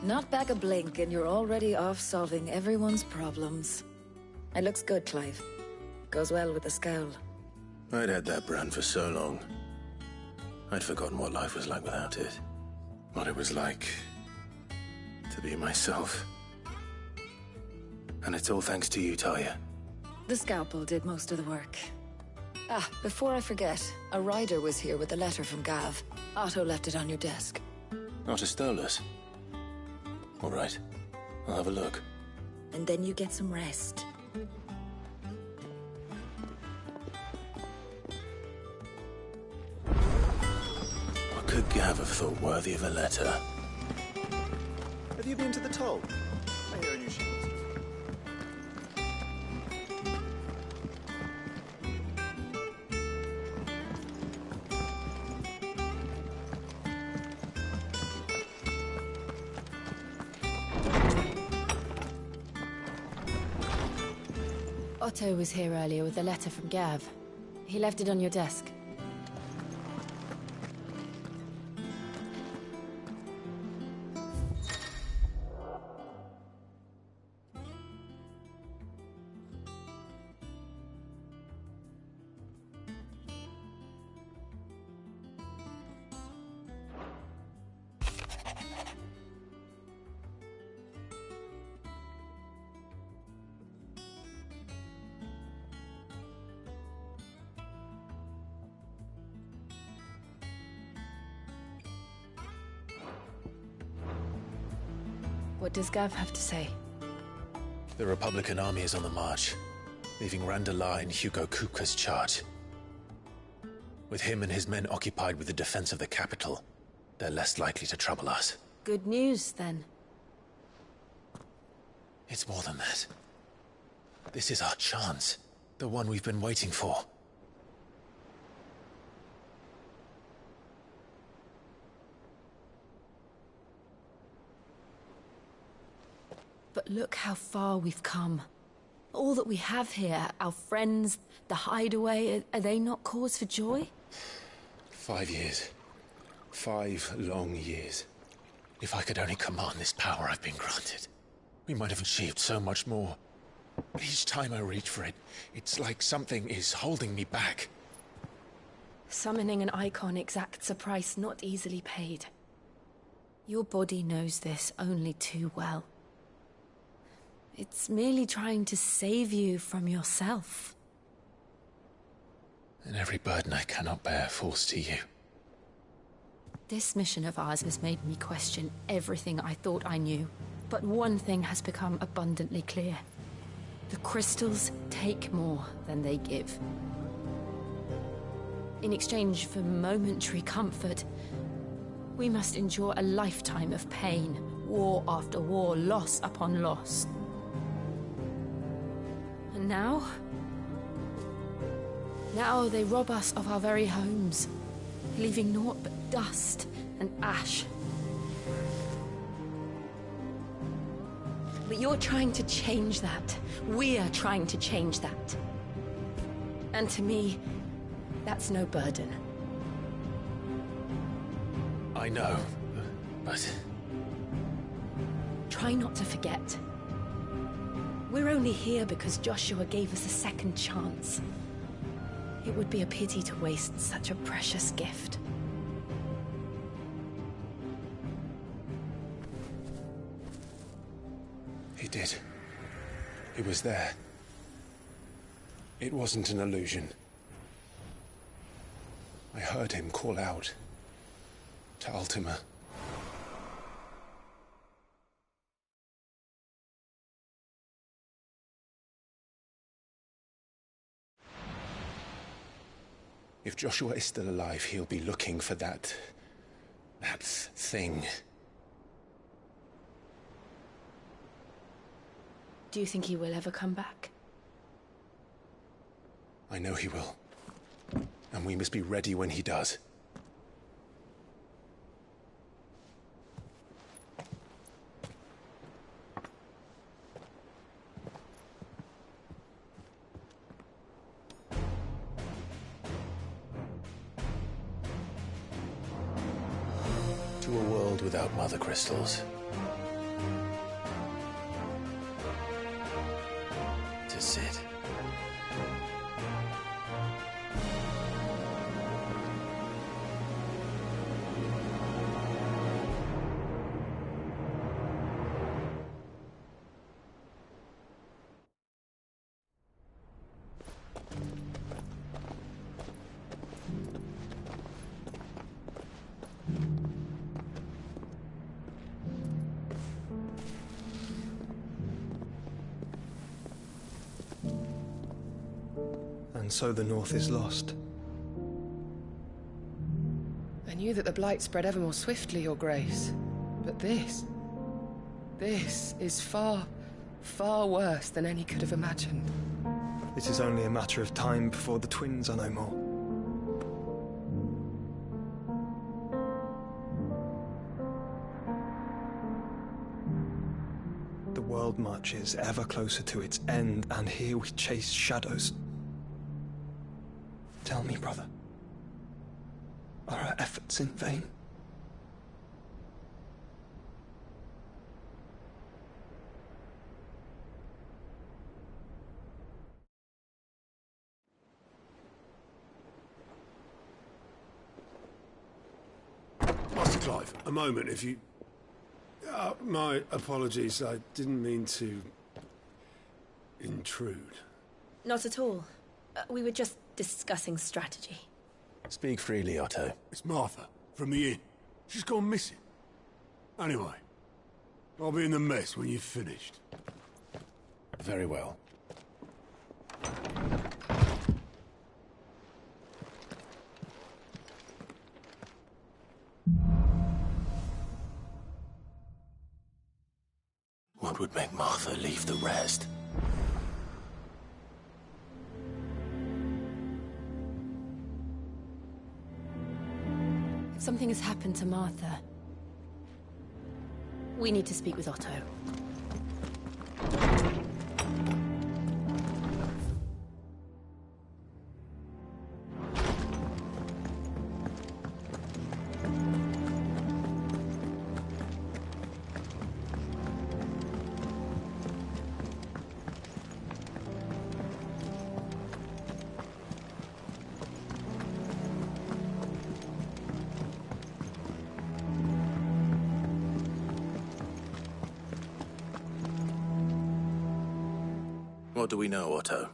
Not back a blink and you're already off solving everyone's problems. It looks good, Clive. Goes well with the scowl. I'd had that brand for so long. I'd forgotten what life was like without it. What it was like to be myself. And it's all thanks to you, Talia. The scalpel did most of the work. Ah, before I forget, a rider was here with a letter from Gav. Otto left it on your desk. Otto stole us. All right, I'll have a look. And then you get some rest. What could Gav have thought worthy of a letter? Have you been to the toll? I hear a new ship. Otto was here earlier with a letter from Gav. He left it on your desk. What does Gav have to say? The Republican army is on the march, leaving Randalar in Hugo Kupka's charge. With him and his men occupied with the defense of the capital, they're less likely to trouble us. Good news, then. It's more than that. This is our chance. The one we've been waiting for. But look how far we've come. All that we have here, our friends, the hideaway, are they not cause for joy? 5 years. 5 long years. If I could only command this power I've been granted, we might have achieved so much more. But each time I reach for it, it's like something is holding me back. Summoning an icon exacts a price not easily paid. Your body knows this only too well. It's merely trying to save you from yourself. And every burden I cannot bear falls to you. This mission of ours has made me question everything I thought I knew. But one thing has become abundantly clear. The crystals take more than they give. In exchange for momentary comfort, we must endure a lifetime of pain, war after war, loss upon loss. And now they rob us of our very homes, leaving naught but dust and ash. But you're trying to change that. We're trying to change that. And to me, that's no burden. I know, but... Try not to forget. We're only here because Joshua gave us a second chance. It would be a pity to waste such a precious gift. He did. He was there. It wasn't an illusion. I heard him call out to Ultima. If Joshua is still alive, he'll be looking for that thing. Do you think he will ever come back? I know he will. And we must be ready when he does. To a world without mother crystals, Sid. And so the North is lost. I knew that the Blight spread ever more swiftly, Your Grace. But this is far, far worse than any could have imagined. It is only a matter of time before the twins are no more. The world marches ever closer to its end, and here we chase shadows. Tell me, brother, are our efforts in vain? Master Clive, a moment, if you... my apologies, I didn't mean to... intrude. Not at all. We were just discussing strategy. Speak freely, Otto. It's Martha, from the inn. She's gone missing. Anyway, I'll be in the mess when you've finished. Very well. What would make Martha leave the rest? Something has happened to Martha. We need to speak with Otto. What do we know, Otto?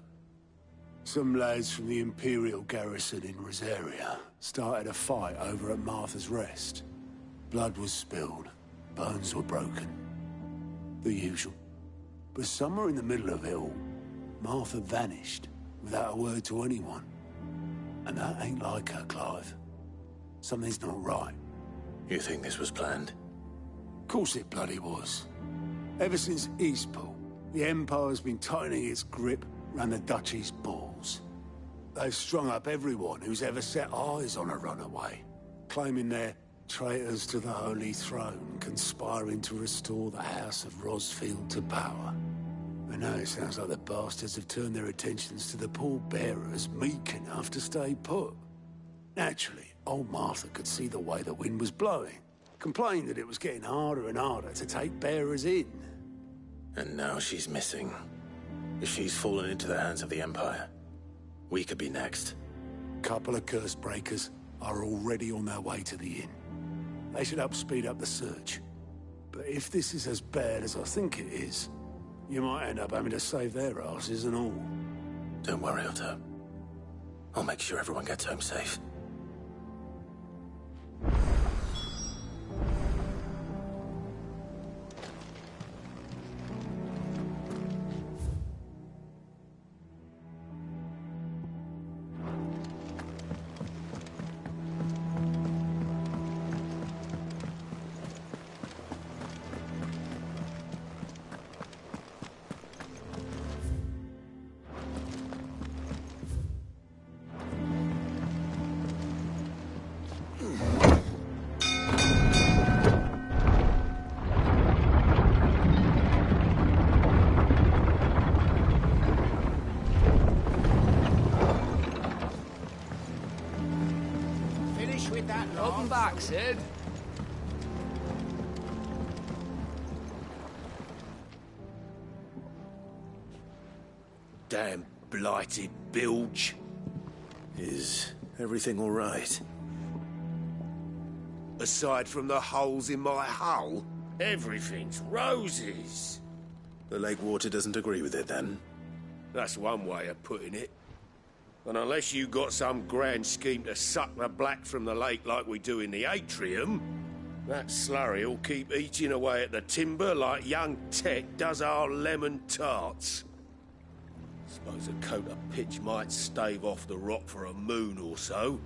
Some lads from the Imperial garrison in Rosaria started a fight over at Martha's Rest. Blood was spilled, bones were broken. The usual. But somewhere in the middle of it all, Martha vanished without a word to anyone. And that ain't like her, Clive. Something's not right. You think this was planned? Of course it bloody was. Ever since Eastpool, the Empire's been tightening its grip round the Duchy's balls. They've strung up everyone who's ever set eyes on a runaway, claiming they're traitors to the Holy Throne, conspiring to restore the House of Rosfield to power. And now it sounds like the bastards have turned their attentions to the pallbearers meek enough to stay put. Naturally, old Martha could see the way the wind was blowing, complained that it was getting harder and harder to take bearers in. And now she's missing. If she's fallen into the hands of the Empire, we could be next. Couple of curse breakers are already on their way to the inn. They should help speed up the search. But if this is as bad as I think it is, you might end up having to save their asses and all. Don't worry, Otto. I'll make sure everyone gets home safe. Welcome back, Sid. Damn blighted bilge. Is everything all right? Aside from the holes in my hull, everything's roses. The lake water doesn't agree with it, then? That's one way of putting it. And unless you got some grand scheme to suck the black from the lake like we do in the atrium, that slurry'll keep eating away at the timber like young Tech does our lemon tarts. Suppose a coat of pitch might stave off the rock for a moon or so,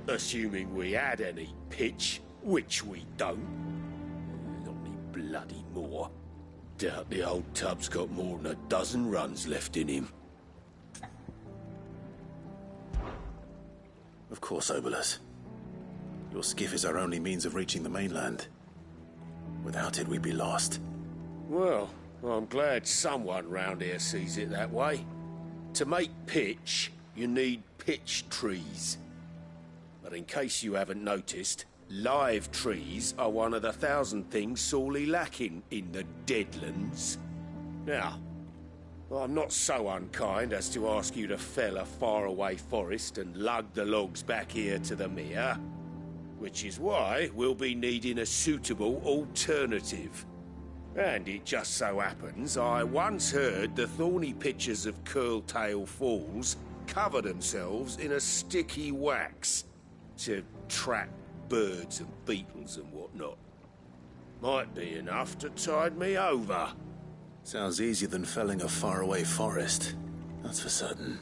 assuming we had any pitch, which we don't. Not any bloody more. Doubt the old tub's got more than a dozen runs left in him. Of course, Obolus. Your skiff is our only means of reaching the mainland. Without it, we'd be lost. Well, I'm glad someone round here sees it that way. To make pitch, you need pitch trees. But in case you haven't noticed, live trees are one of the 1,000 things sorely lacking in the Deadlands. Now, I'm not so unkind as to ask you to fell a faraway forest and lug the logs back here to the mere, which is why we'll be needing a suitable alternative. And it just so happens I once heard the thorny pitchers of Curltail Falls cover themselves in a sticky wax to trap birds and beetles and whatnot. Might be enough to tide me over. Sounds easier than felling a faraway forest. That's for certain.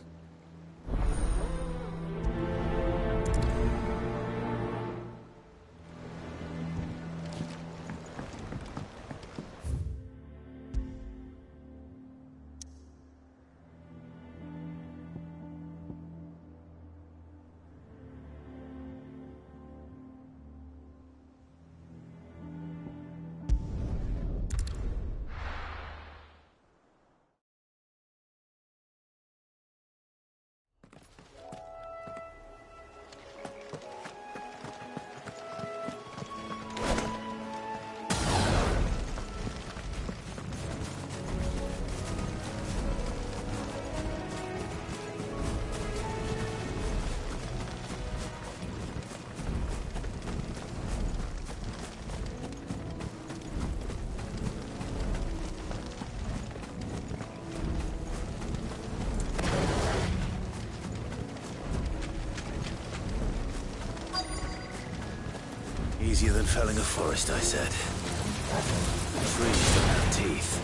Easier than felling a forest, I said. Trees don't have teeth.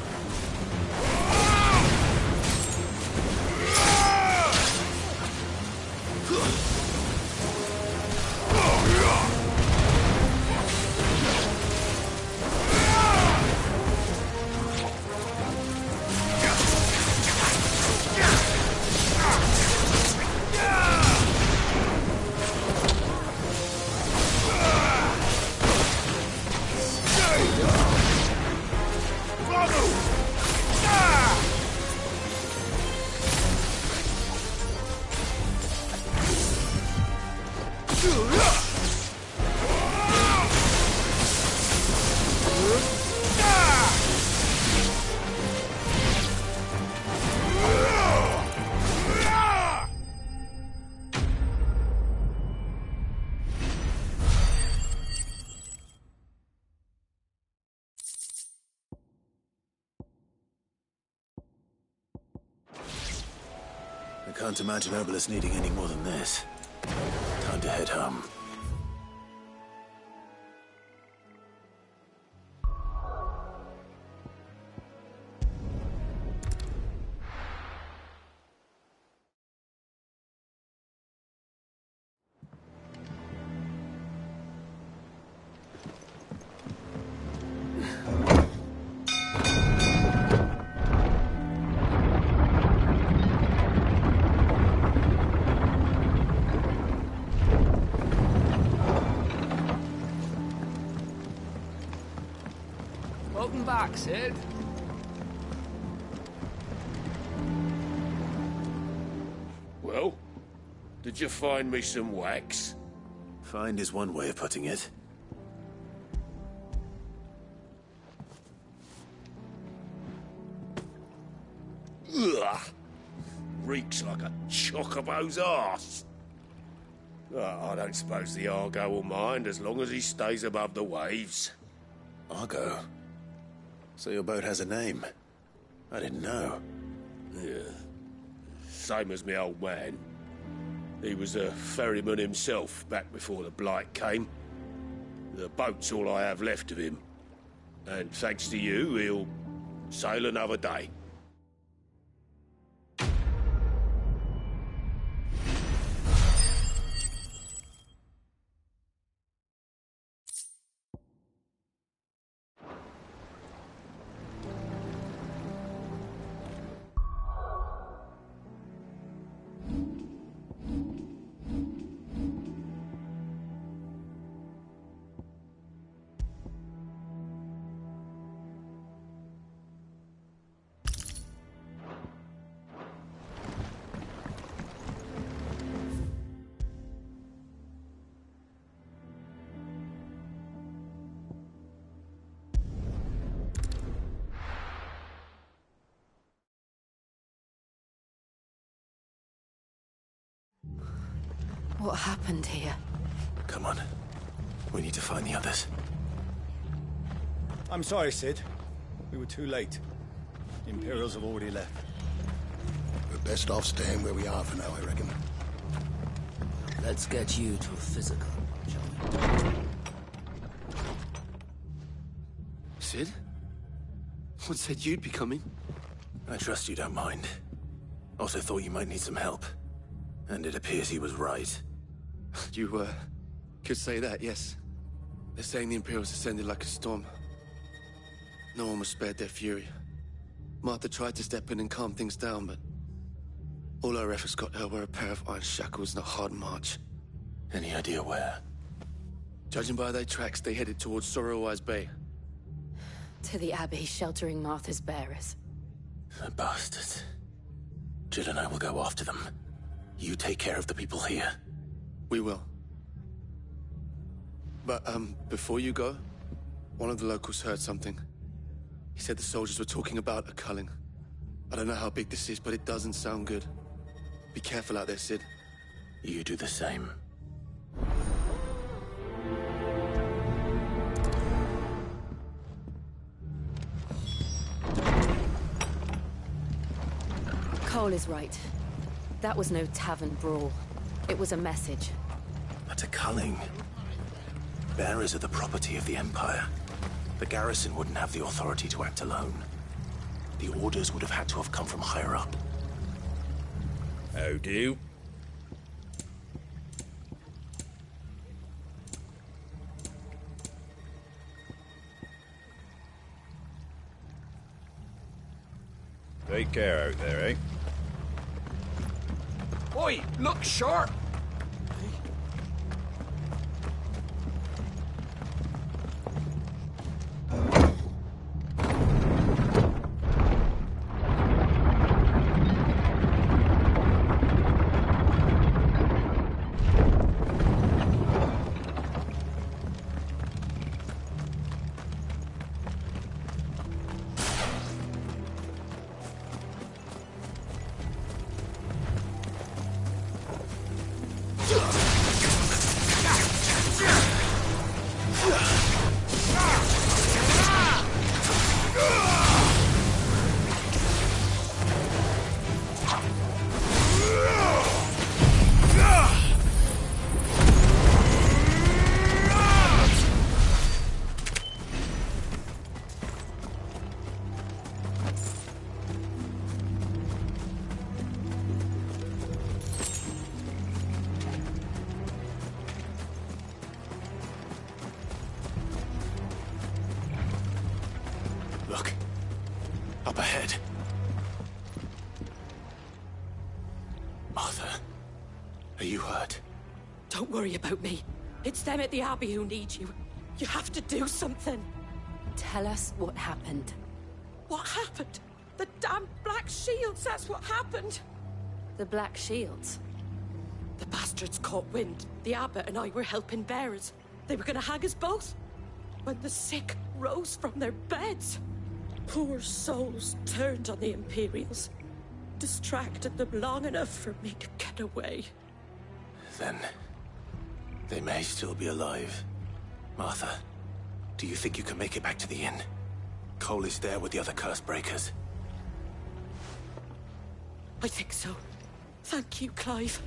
I can't imagine Obolus needing any more than this. Time to head home. Welcome back, Sid. Well, did you find me some wax? Find is one way of putting it. Ugh. reeks like a chocobo's arse. I don't suppose the Argo will mind as long as he stays above the waves. Argo? So your boat has a name? I didn't know. Yeah. Same as my old man. He was a ferryman himself back before the Blight came. The boat's all I have left of him. And thanks to you, he'll sail another day. What happened here? Come on. We need to find the others. I'm sorry, Sid. We were too late. The Imperials have already left. We're best off staying where we are for now, I reckon. Let's get you to a physical, shall we? Sid? What said you'd be coming? I trust you don't mind. Also thought you might need some help. And it appears he was right. You, could say that, yes. They're saying the Imperials descended like a storm. No one was spared their fury. Martha tried to step in and calm things down, but all our efforts got her were a pair of iron shackles and a hard march. Any idea where? Judging by their tracks, they headed towards Sorrowwise Bay. To the Abbey, sheltering Martha's bearers. The bastards. Jill and I will go after them. You take care of the people here. We will. But, before you go, one of the locals heard something. He said the soldiers were talking about a culling. I don't know how big this is, but it doesn't sound good. Be careful out there, Sid. You do the same. Cole is right. That was no tavern brawl. It was a message. But a culling. Bearers are the property of the Empire. The garrison wouldn't have the authority to act alone. The orders would have had to have come from higher up. How do? Take care out there, eh? Oi, look sharp! Look. Up ahead. Martha, are you hurt? Don't worry about me. It's them at the Abbey who need you. You have to do something. Tell us what happened. What happened? The damn Black Shields, that's what happened. The Black Shields? The bastards caught wind. The Abbot and I were helping bearers. They were gonna hang us both. When the sick rose from their beds, poor souls turned on the Imperials. distracted them long enough for me to get away. Then they may still be alive. Martha, do you think you can make it back to the inn? Cole is there with the other curse breakers. I think so. Thank you, Clive.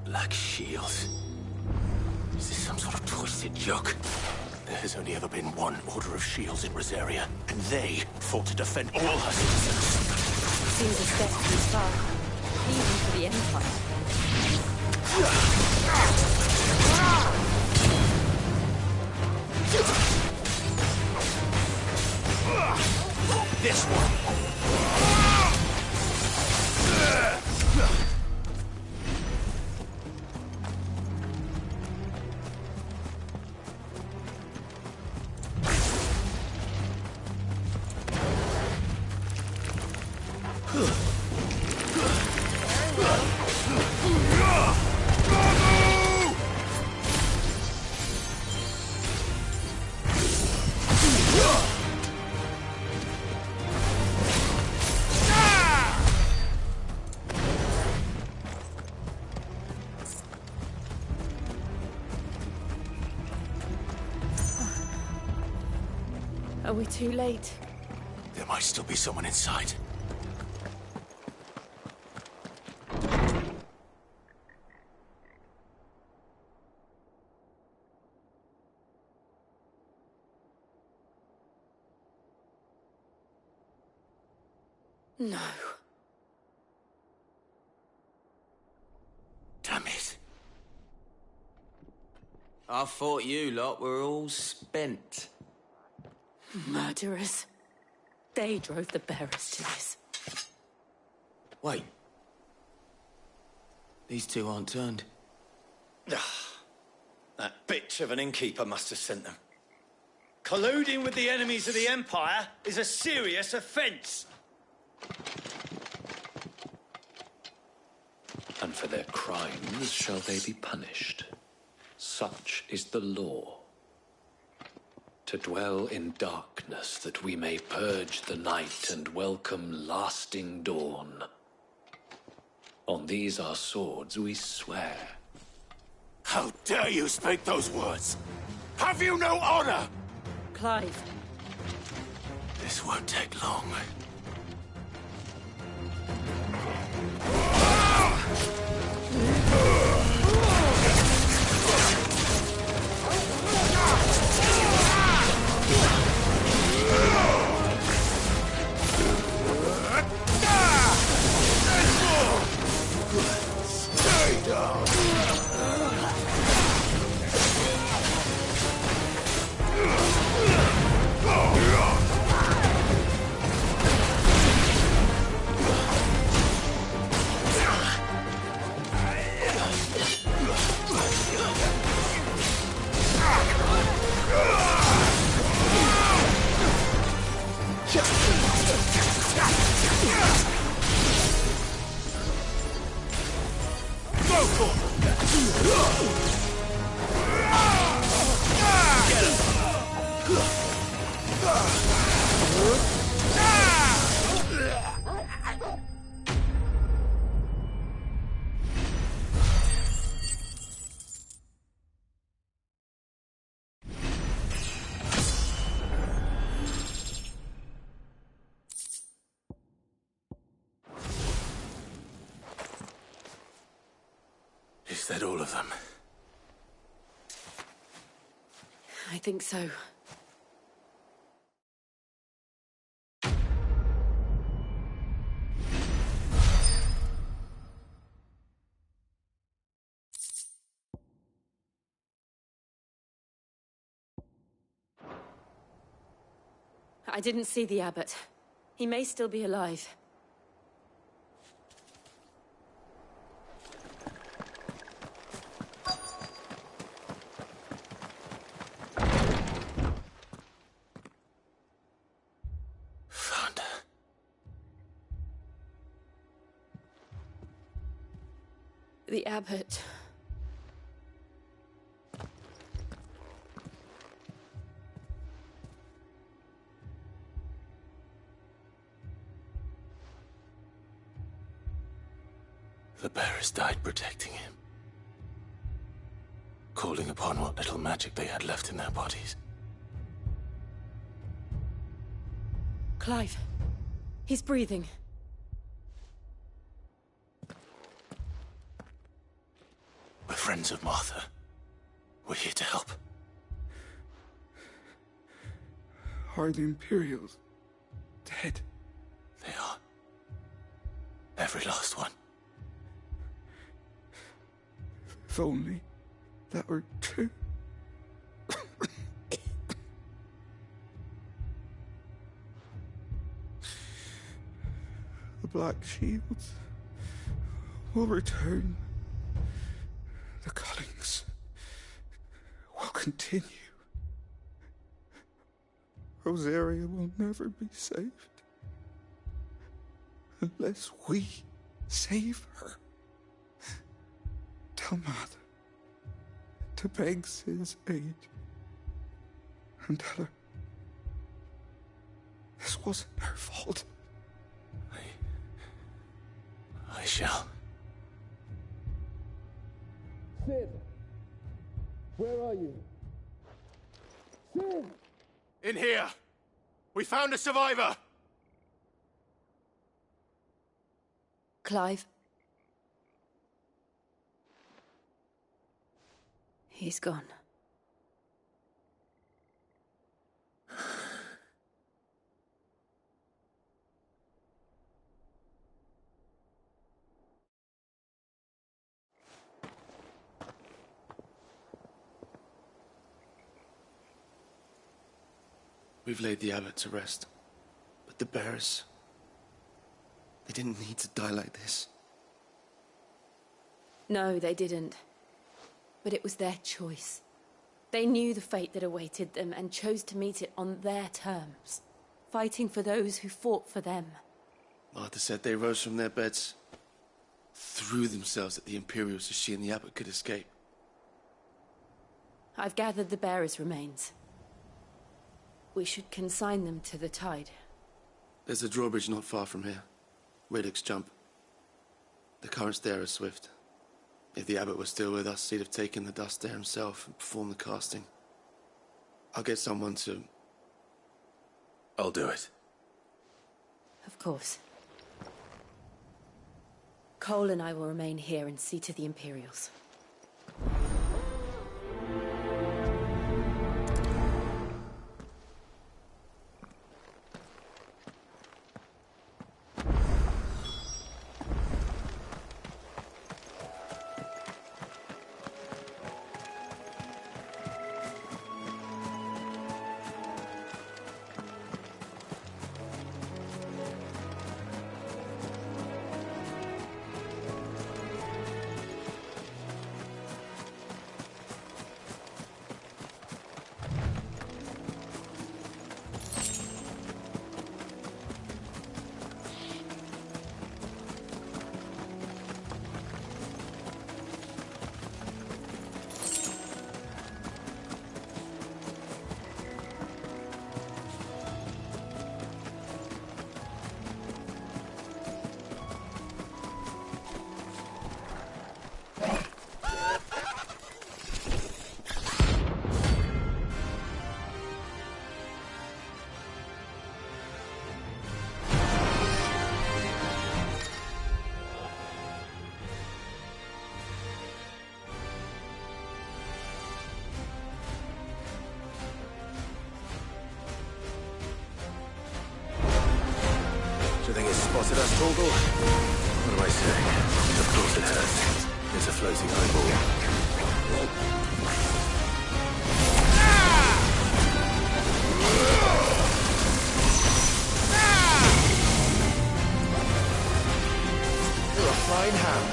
Black shields. Is this some sort of twisted joke? There has only ever been one Order of Shields in Rosaria, and they fought to defend all her citizens. Seems a step too far, even for the Empire. This one! Are we too late? There might still be someone inside. No. Damn it. I thought you lot were all spent. Murderers. They drove the bearers to this. Wait. These two aren't turned. That bitch of an innkeeper must have sent them. Colluding with the enemies of the Empire is a serious offence. And for their crimes shall they be punished. Such is the law. To dwell in darkness that we may purge the night and welcome lasting dawn. On these our swords we swear. How dare you speak those words? Have you no honor? Clive. This won't take long. Stay down! Is that all of them? I think so. I didn't see the abbot. He may still be alive. The abbot. The bearers died protecting him. Calling upon what little magic they had left in their bodies. Clive. He's breathing. We're friends of Martha. We're here to help. Are the Imperials dead? They are. Every last one. If only that were true. The Black Shields will return. The cullings will continue. Rosaria will never be saved unless we save her. Tell Mother to beg Sid's aid and tell her this wasn't her fault. I shall. Sid! Where are you? Sid! In here! We found a survivor! Clive. He's gone. We've laid the abbot to rest. But the bearers... they didn't need to die like this. No, they didn't. But it was their choice. They knew the fate that awaited them and chose to meet it on their terms, fighting for those who fought for them. Martha said they rose from their beds, threw themselves at the Imperials so she and the abbot could escape. I've gathered the bearers' remains. We should consign them to the tide. There's a drawbridge not far from here. Radix jump. The currents there are swift. If the abbot was still with us, he'd have taken the dust there himself and performed the casting. I'll get someone to... I'll do it. Of course. Cole and I will remain here and see to the Imperials. Spotted us, Torgal? What am I saying? Of course it has. It's a floating eyeball. You're a fine hound.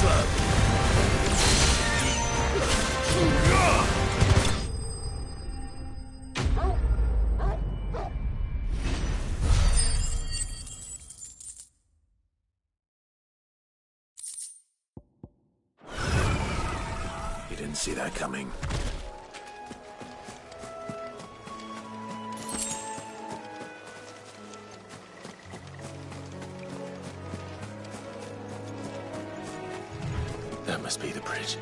slow. You didn't see that coming. That must be the bridge.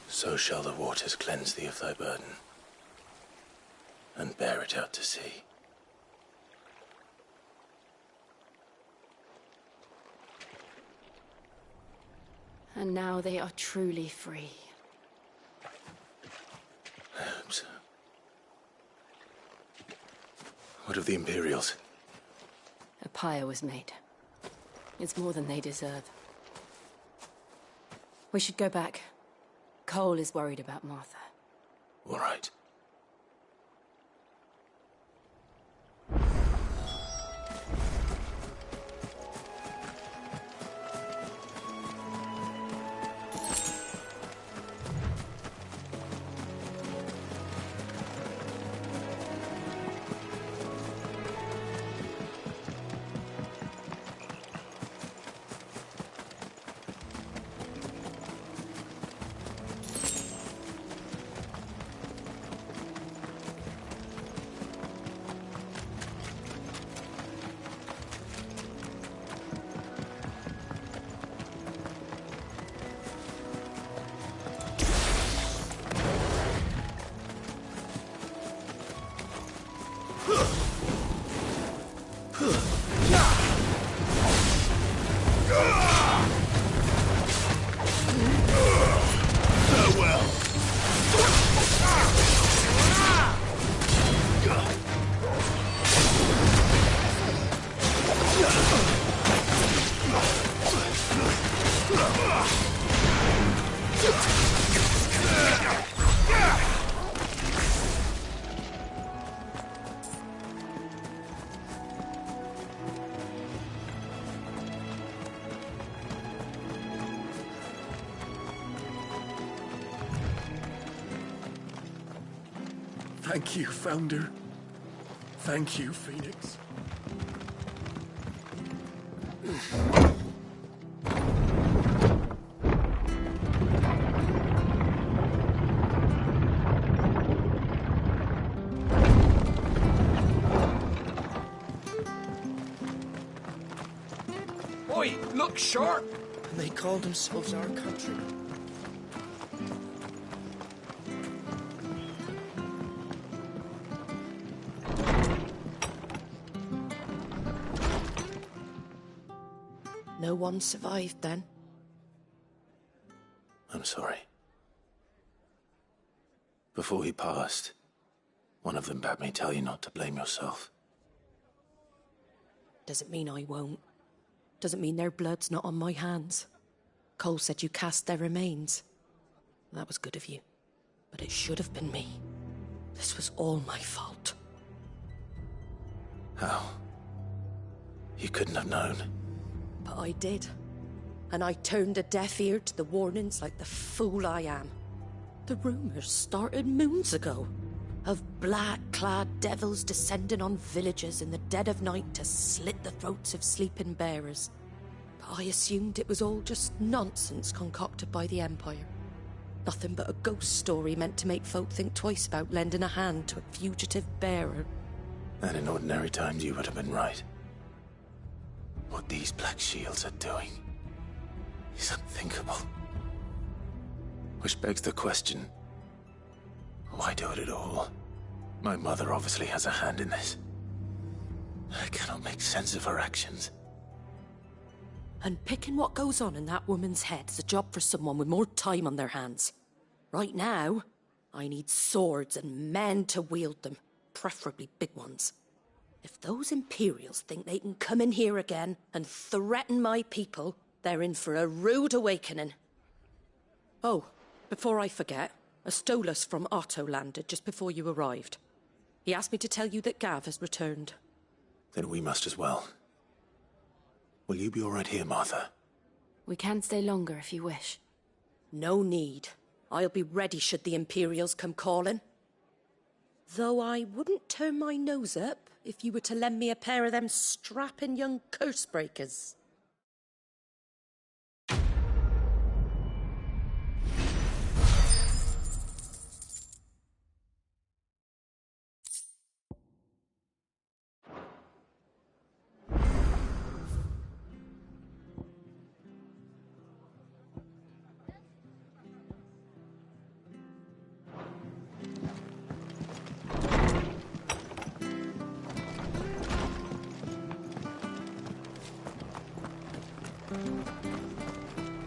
So shall the waters cleanse thee of thy burden, and bear it out to sea. And now they are truly free. I hope so. What of the Imperials? A pyre was made. It's more than they deserve. We should go back. Cole is worried about Martha. All right. Thank you, Founder. Thank you, Phoenix. Oi, look sharp! And they call themselves our country. No one survived then? I'm sorry. Before he passed, one of them bade me tell you not to blame yourself. Doesn't mean I won't. Doesn't mean their blood's not on my hands. Cole said you cast their remains. That was good of you. But it should have been me. This was all my fault. How? You couldn't have known. But I did. And I turned a deaf ear to the warnings like the fool I am. The rumours started moons ago. Of black-clad devils descending on villages in the dead of night to slit the throats of sleeping bearers. But I assumed it was all just nonsense concocted by the Empire. Nothing but a ghost story meant to make folk think twice about lending a hand to a fugitive bearer. And in ordinary times you would have been right. What these Black Shields are doing is unthinkable. Which begs the question, why do it at all? My mother obviously has a hand in this. I cannot make sense of her actions. And picking what goes on in that woman's head is a job for someone with more time on their hands. Right now, I need swords and men to wield them, preferably big ones. If those Imperials think they can come in here again and threaten my people, they're in for a rude awakening. Oh, before I forget, a Stolas from Otto landed just before you arrived. He asked me to tell you that Gav has returned. Then we must as well. Will you be all right here, Martha? We can stay longer if you wish. No need. I'll be ready should the Imperials come calling. Though I wouldn't turn my nose up if you were to lend me a pair of them strapping young curse breakers.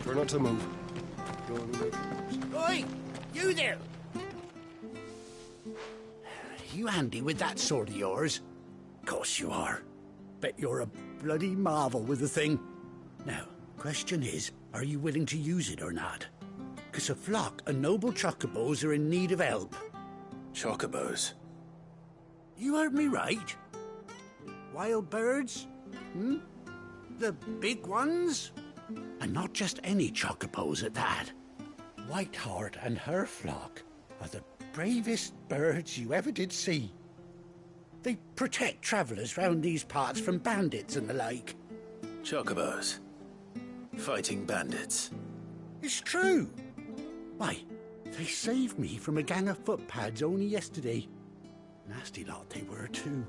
Try not to move. Oi! You there! You handy with that sword of yours? Course you are. Bet you're a bloody marvel with the thing. Now, question is, are you willing to use it or not? 'Cause a flock of noble chocobos are in need of help. Chocobos? You heard me right. Wild birds? Hmm? The big ones? And not just any chocobos at that. Whiteheart and her flock are the bravest birds you ever did see. They protect travellers round these parts from bandits and the like. Chocobos? Fighting bandits? It's true. Why, they saved me from a gang of footpads only yesterday. Nasty lot they were too.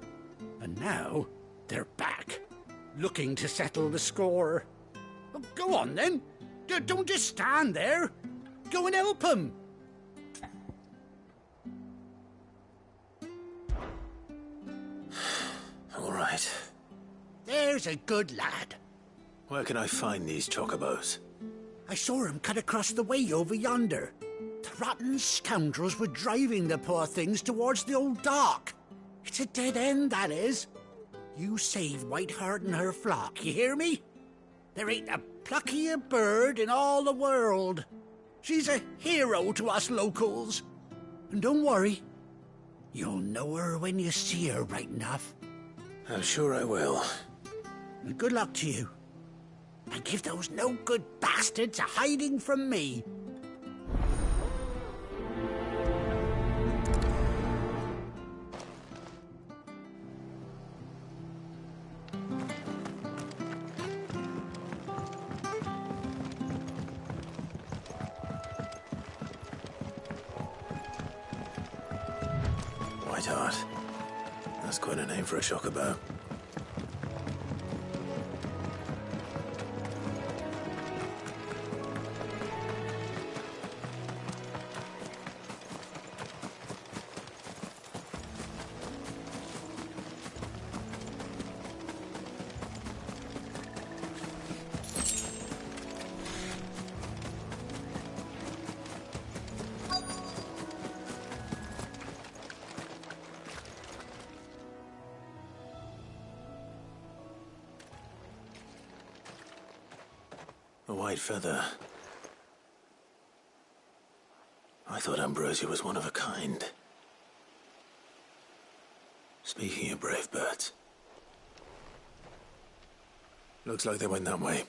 And now they're back, looking to settle the score. Oh, go on then. Don't just stand there. Go and help them. All right. There's a good lad. Where can I find these chocobos? I saw him cut across the way over yonder. The rotten scoundrels were driving the poor things towards the old dock. It's a dead end, that is. You save Whiteheart and her flock, you hear me? There ain't a pluckier bird in all the world. She's a hero to us locals. And don't worry, you'll know her when you see her right enough. I'm sure I will. And good luck to you. And give those no-good bastards a hiding from me. Whiteheart. That's quite a name for a chocobo. A white feather. I thought Ambrosia was one of a kind. Speaking of brave birds. Looks like they went that way.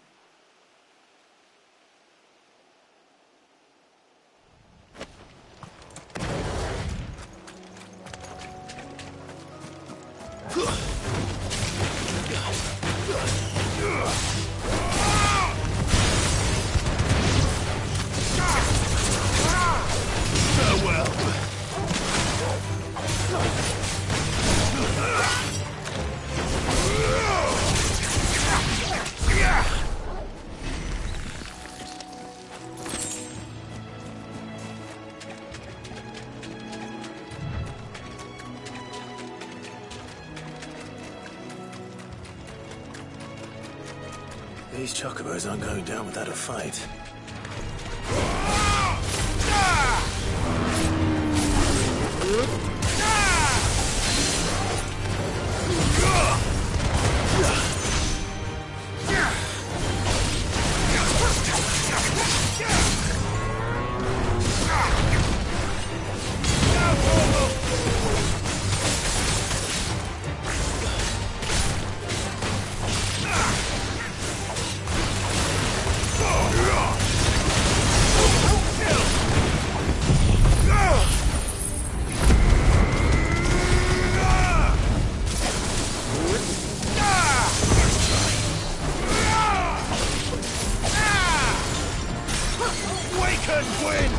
These chocobos aren't going down without a fight. Earth win!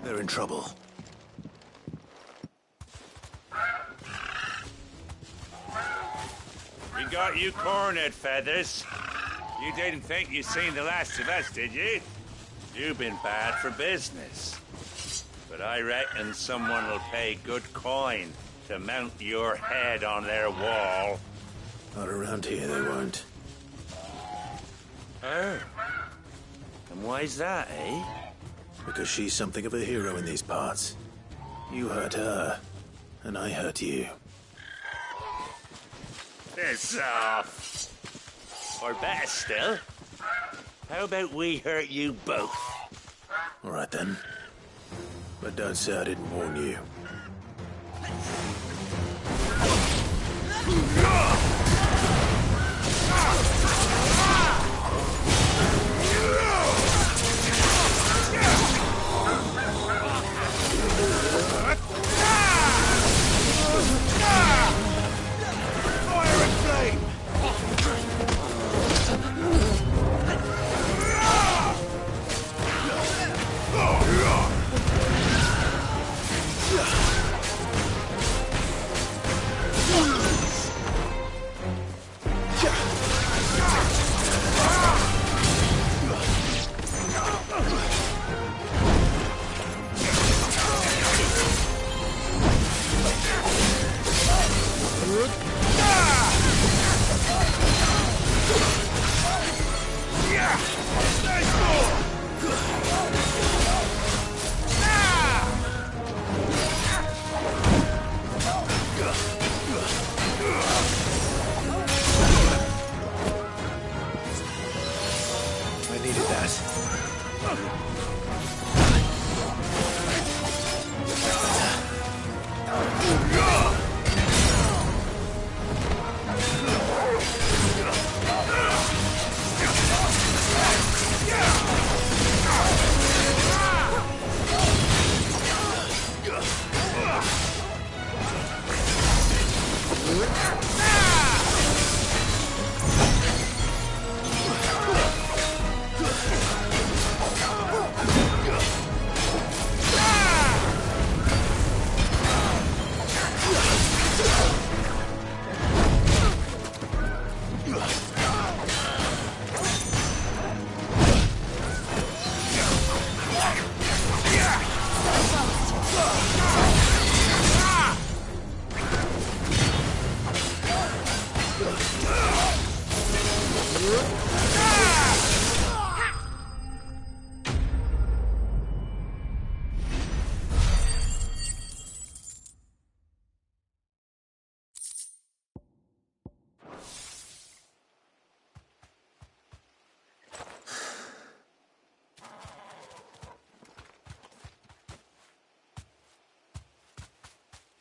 They're in trouble. We got you cornered, Feathers. You didn't think you'd seen the last of us, did you? You've been bad for business. But I reckon someone will pay good coin to mount your head on their wall. Not around here, they won't. Oh. And why's that, eh? Because she's something of a hero in these parts. You hurt her, and I hurt you. Piss off. Or better still, how about we hurt you both? All right, then. But don't say I didn't warn you. Fire and flame! I needed that.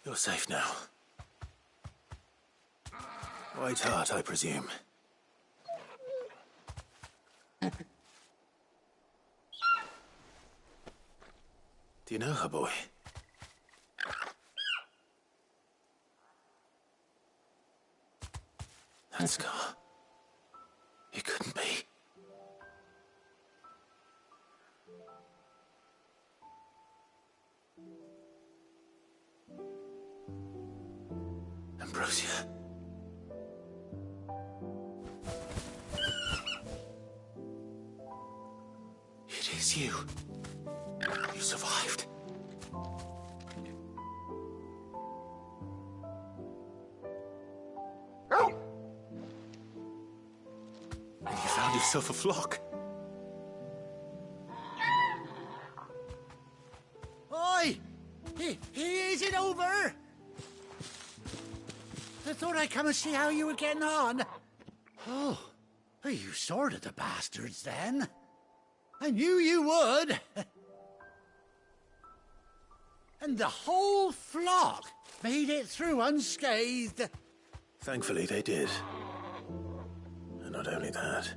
You're safe now. White Heart, I presume. Do you know her, boy? That scar. It couldn't be. Ambrosia. It is you. You survived. And you found yourself a flock. Oi! it over? I thought I'd come and see how you were getting on. Oh, well, you sorted the bastards then. I knew you would. And the whole flock made it through unscathed. Thankfully they did. And not only that.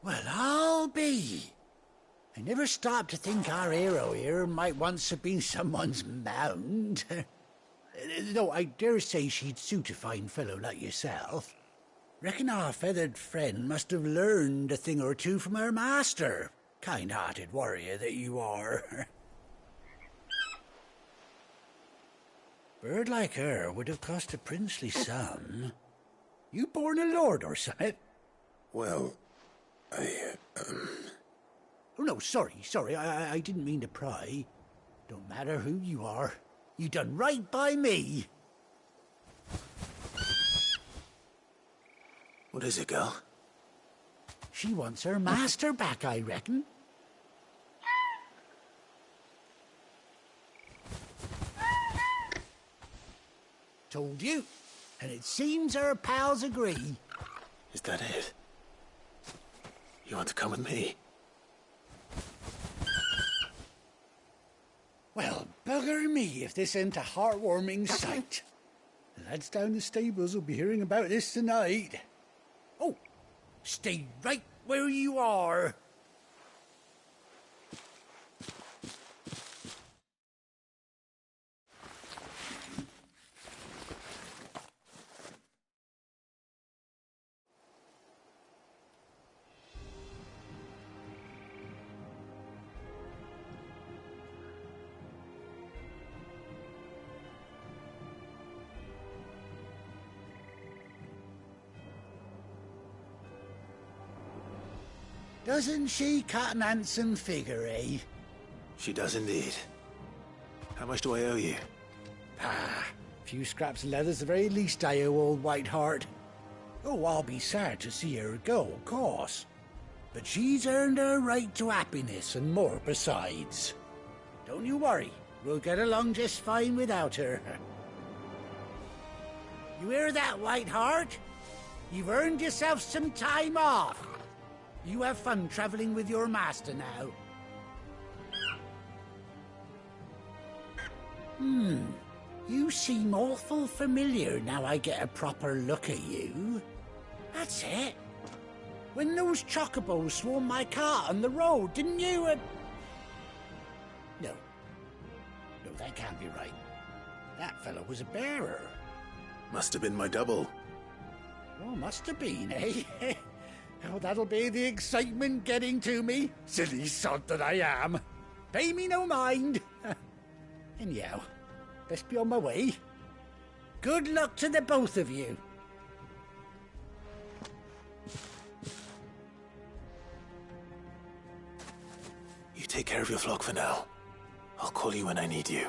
Well, I'll be. I never stopped to think our hero here might once have been someone's mount. Though I dare say she'd suit a fine fellow like yourself. Reckon our feathered friend must have learned a thing or two from her master. Kind-hearted warrior that you are. Bird like her would have cost a princely sum. You born a lord or something? Well, Oh, no, sorry. I didn't mean to pry. Don't matter who you are. You done right by me. What is it, girl? She wants her master back, I reckon. Told you. And it seems her pals agree. Is that it? You want to come with me? Well, bugger me if this ain't a heartwarming sight. The lads down the stables will be hearing about this tonight. Oh, stay right where you are. Doesn't she cut an handsome figure, eh? She does indeed. How much do I owe you? A few scraps of leather's the very least I owe old Whiteheart. Oh, I'll be sad to see her go, of course. But she's earned her right to happiness and more besides. Don't you worry, we'll get along just fine without her. You hear that, Whiteheart? You've earned yourself some time off. You have fun traveling with your master now. You seem awful familiar now I get a proper look at you. That's it. When those chocobos swarmed my cart on the road, didn't you? No, that can't be right. That fellow was a bearer. Must have been my double. Oh, must have been, eh? Oh, that'll be the excitement getting to me. Silly sod that I am. Pay me no mind. Anyhow, best be on my way. Good luck to the both of you. You take care of your flock for now. I'll call you when I need you.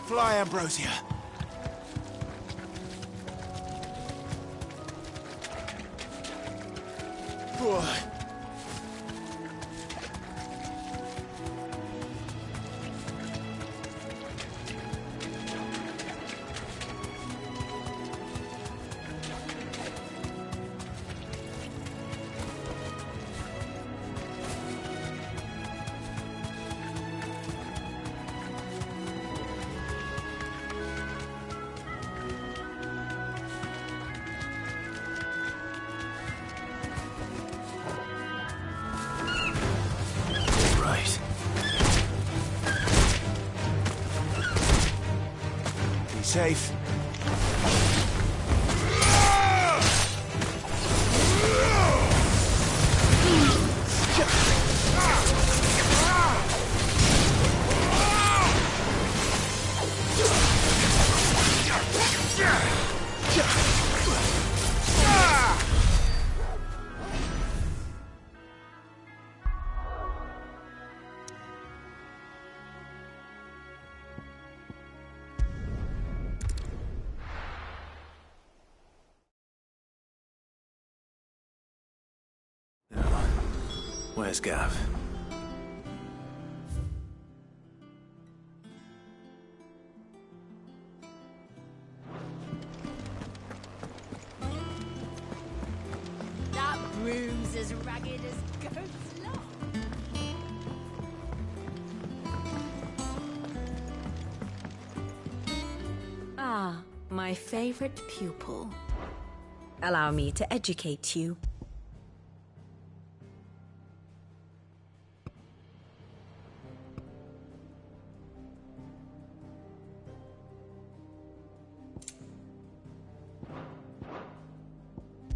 Fly, Ambrosia. Safe. Where's Gav? That broom's as ragged as goat's luck. Ah, my favorite pupil. Allow me to educate you.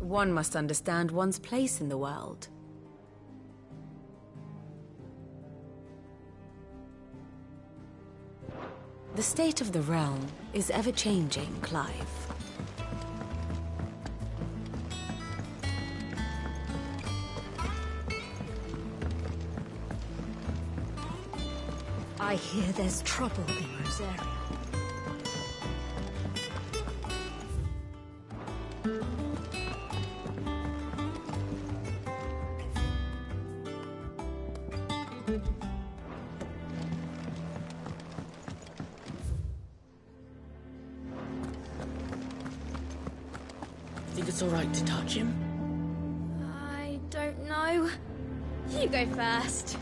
One must understand one's place in the world. The state of the realm is ever-changing, Clive. I hear there's trouble in Rosaria. Think it's all right to touch him? I don't know. You go first.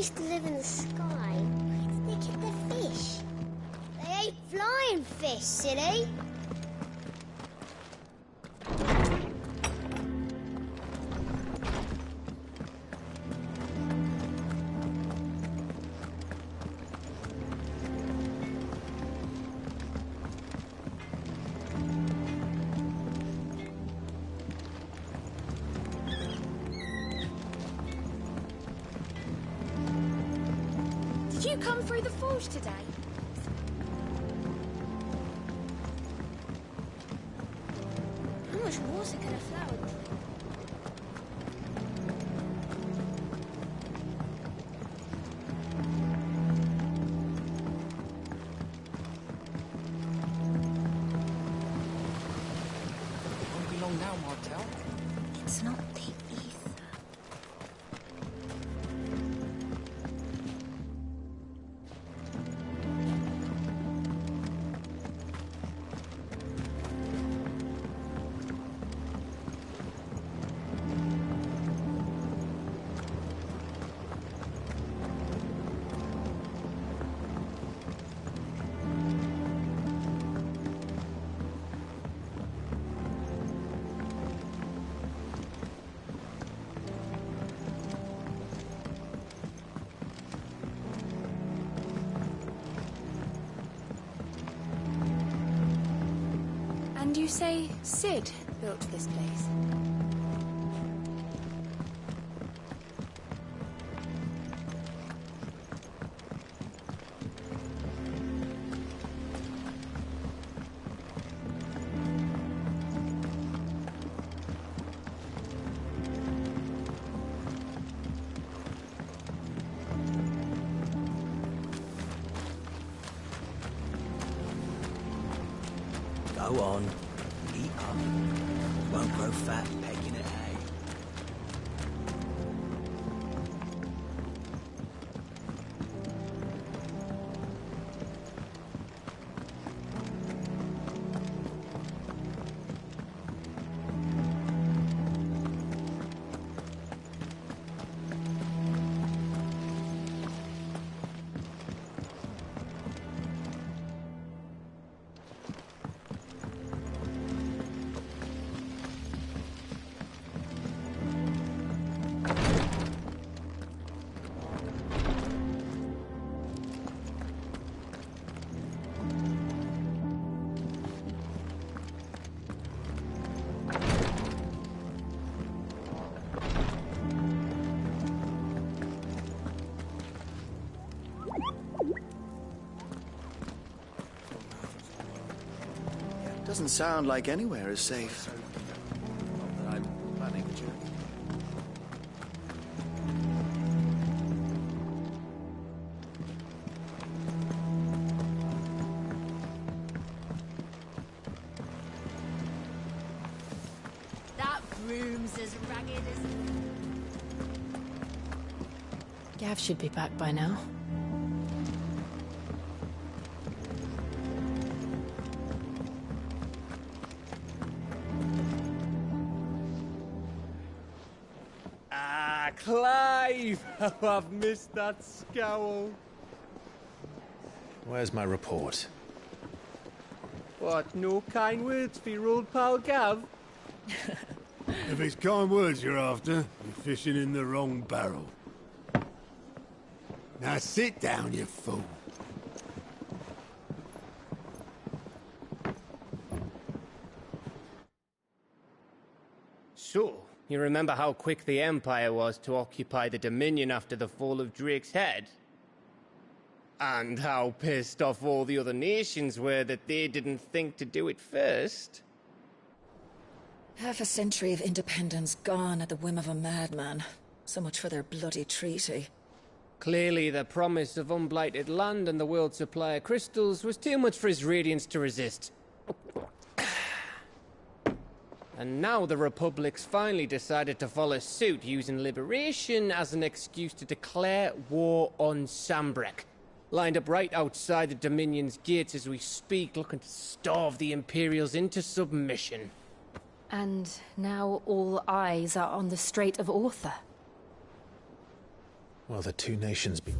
used to live in the sky, where did they get their fish? They ate flying fish, silly. Did you come through the forge today? How much water could a flower drink? Won't be long now, Martel. It's not the ether. And you say Sid built this place? Go on. Eat up. Won't grow fat pegging at hay. Doesn't sound like anywhere is safe. Not that I'm planning to. That room's as ragged as... Gav should be back by now. Clive! How I've missed that scowl. Where's my report? What, no kind words for your old pal Gav? If it's kind words you're after, you're fishing in the wrong barrel. Now sit down, you fool. So, you remember how quick the Empire was to occupy the Dominion after the fall of Drake's head? And how pissed off all the other nations were that they didn't think to do it first? Half a century of independence gone at the whim of a madman. So much for their bloody treaty. Clearly, the promise of unblighted land and the world's supply of crystals was too much for his radiance to resist. And now the Republic's finally decided to follow suit, using liberation as an excuse to declare war on Sambrek. Lined up right outside the Dominion's gates as we speak, looking to starve the Imperials into submission. And now all eyes are on the Strait of Author. while the two nations be...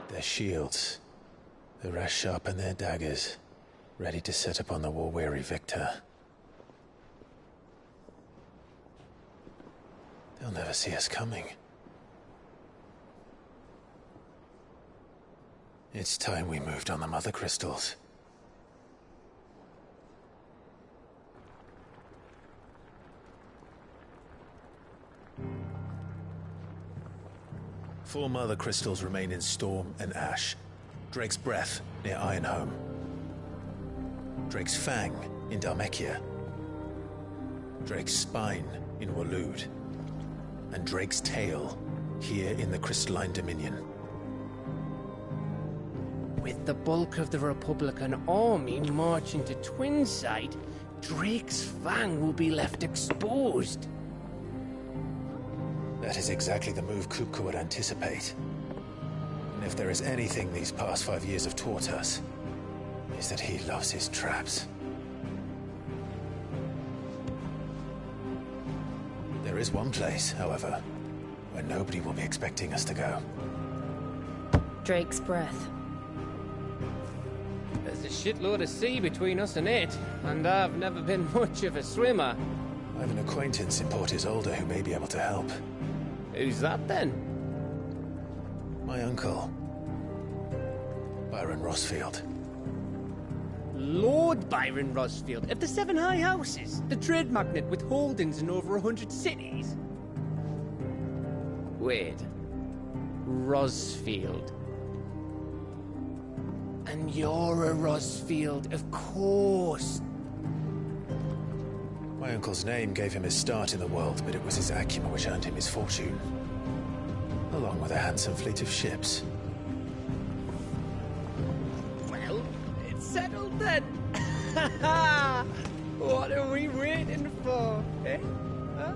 Their shields. The rest sharpen their daggers, ready to set upon the war-weary victor. They'll never see us coming. It's time we moved on the mother crystals. Four mother crystals remain in Storm and Ash. Drake's Breath near Ironhome. Drake's Fang in Dhalmekia. Drake's Spine in Waloed. And Drake's Tail here in the Crystalline Dominion. With the bulk of the Republican army marching to Twinside, Drake's Fang will be left exposed. That is exactly the move Kupka would anticipate. And if there is anything these past 5 years have taught us, is that he loves his traps. There is one place, however, where nobody will be expecting us to go. Drake's Breath. There's a shitload of sea between us and it, and I've never been much of a swimmer. I have an acquaintance in Port Isolde who may be able to help. Who's that then? My uncle, Byron Rossfield. Lord Byron Rossfield of the Seven High Houses, the trade magnate with holdings in over 100 cities. Wait, Rossfield. And you're a Rossfield, of course. My uncle's name gave him his start in the world, but it was his acumen which earned him his fortune. Along with a handsome fleet of ships. Well, it's settled then. What are we waiting for, eh? Huh?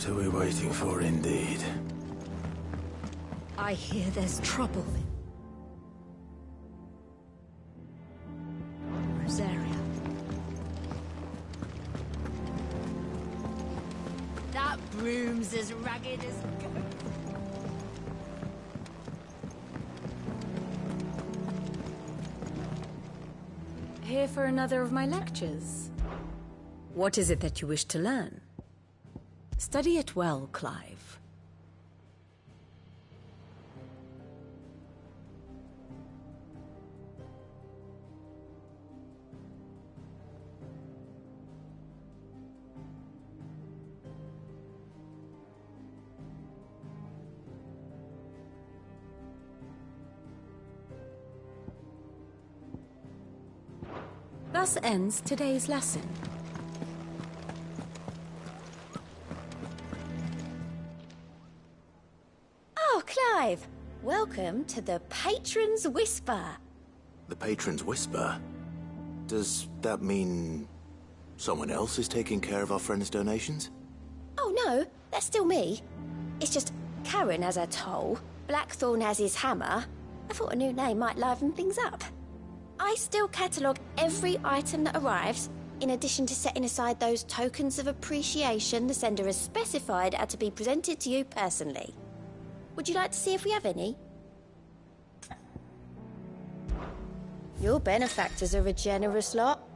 What are we waiting for, indeed? I hear there's trouble in Rosaria. That broom's as ragged as goat. Here for another of my lectures. What is it that you wish to learn? Study it well, Clive. Thus ends today's lesson. Oh, Clive! Welcome to the Patron's Whisper. The Patron's Whisper? Does that mean someone else is taking care of our friend's donations? Oh no, that's still me. It's just Karen has her toll, Blackthorn has his hammer. I thought a new name might liven things up. I still catalogue every item that arrives, in addition to setting aside those tokens of appreciation the sender has specified are to be presented to you personally. Would you like to see if we have any? Your benefactors are a generous lot.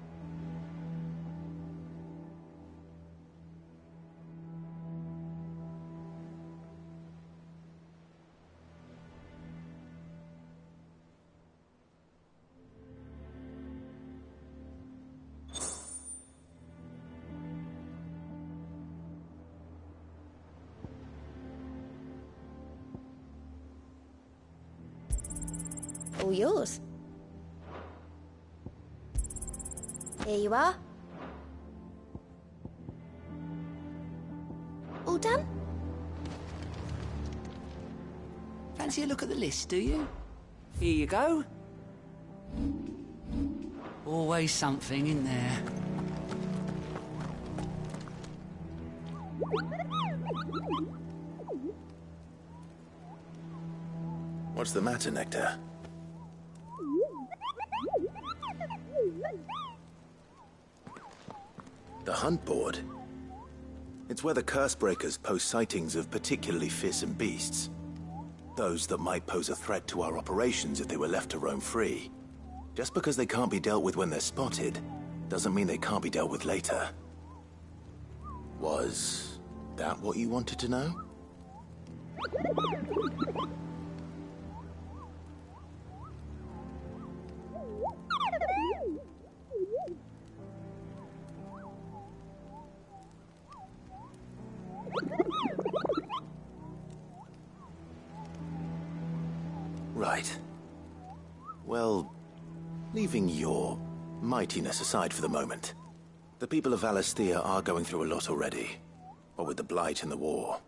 All yours. Here you are. All done? Fancy a look at the list, do you? Here you go. Always something in there. What's the matter, Nectar? The hunt board? It's where the Cursebreakers post sightings of particularly fearsome beasts. Those that might pose a threat to our operations if they were left to roam free. Just because they can't be dealt with when they're spotted, doesn't mean they can't be dealt with later. Was that what you wanted to know? Right. Well, leaving your mightiness aside for the moment, the people of Valisthea are going through a lot already. What with the Blight and the war.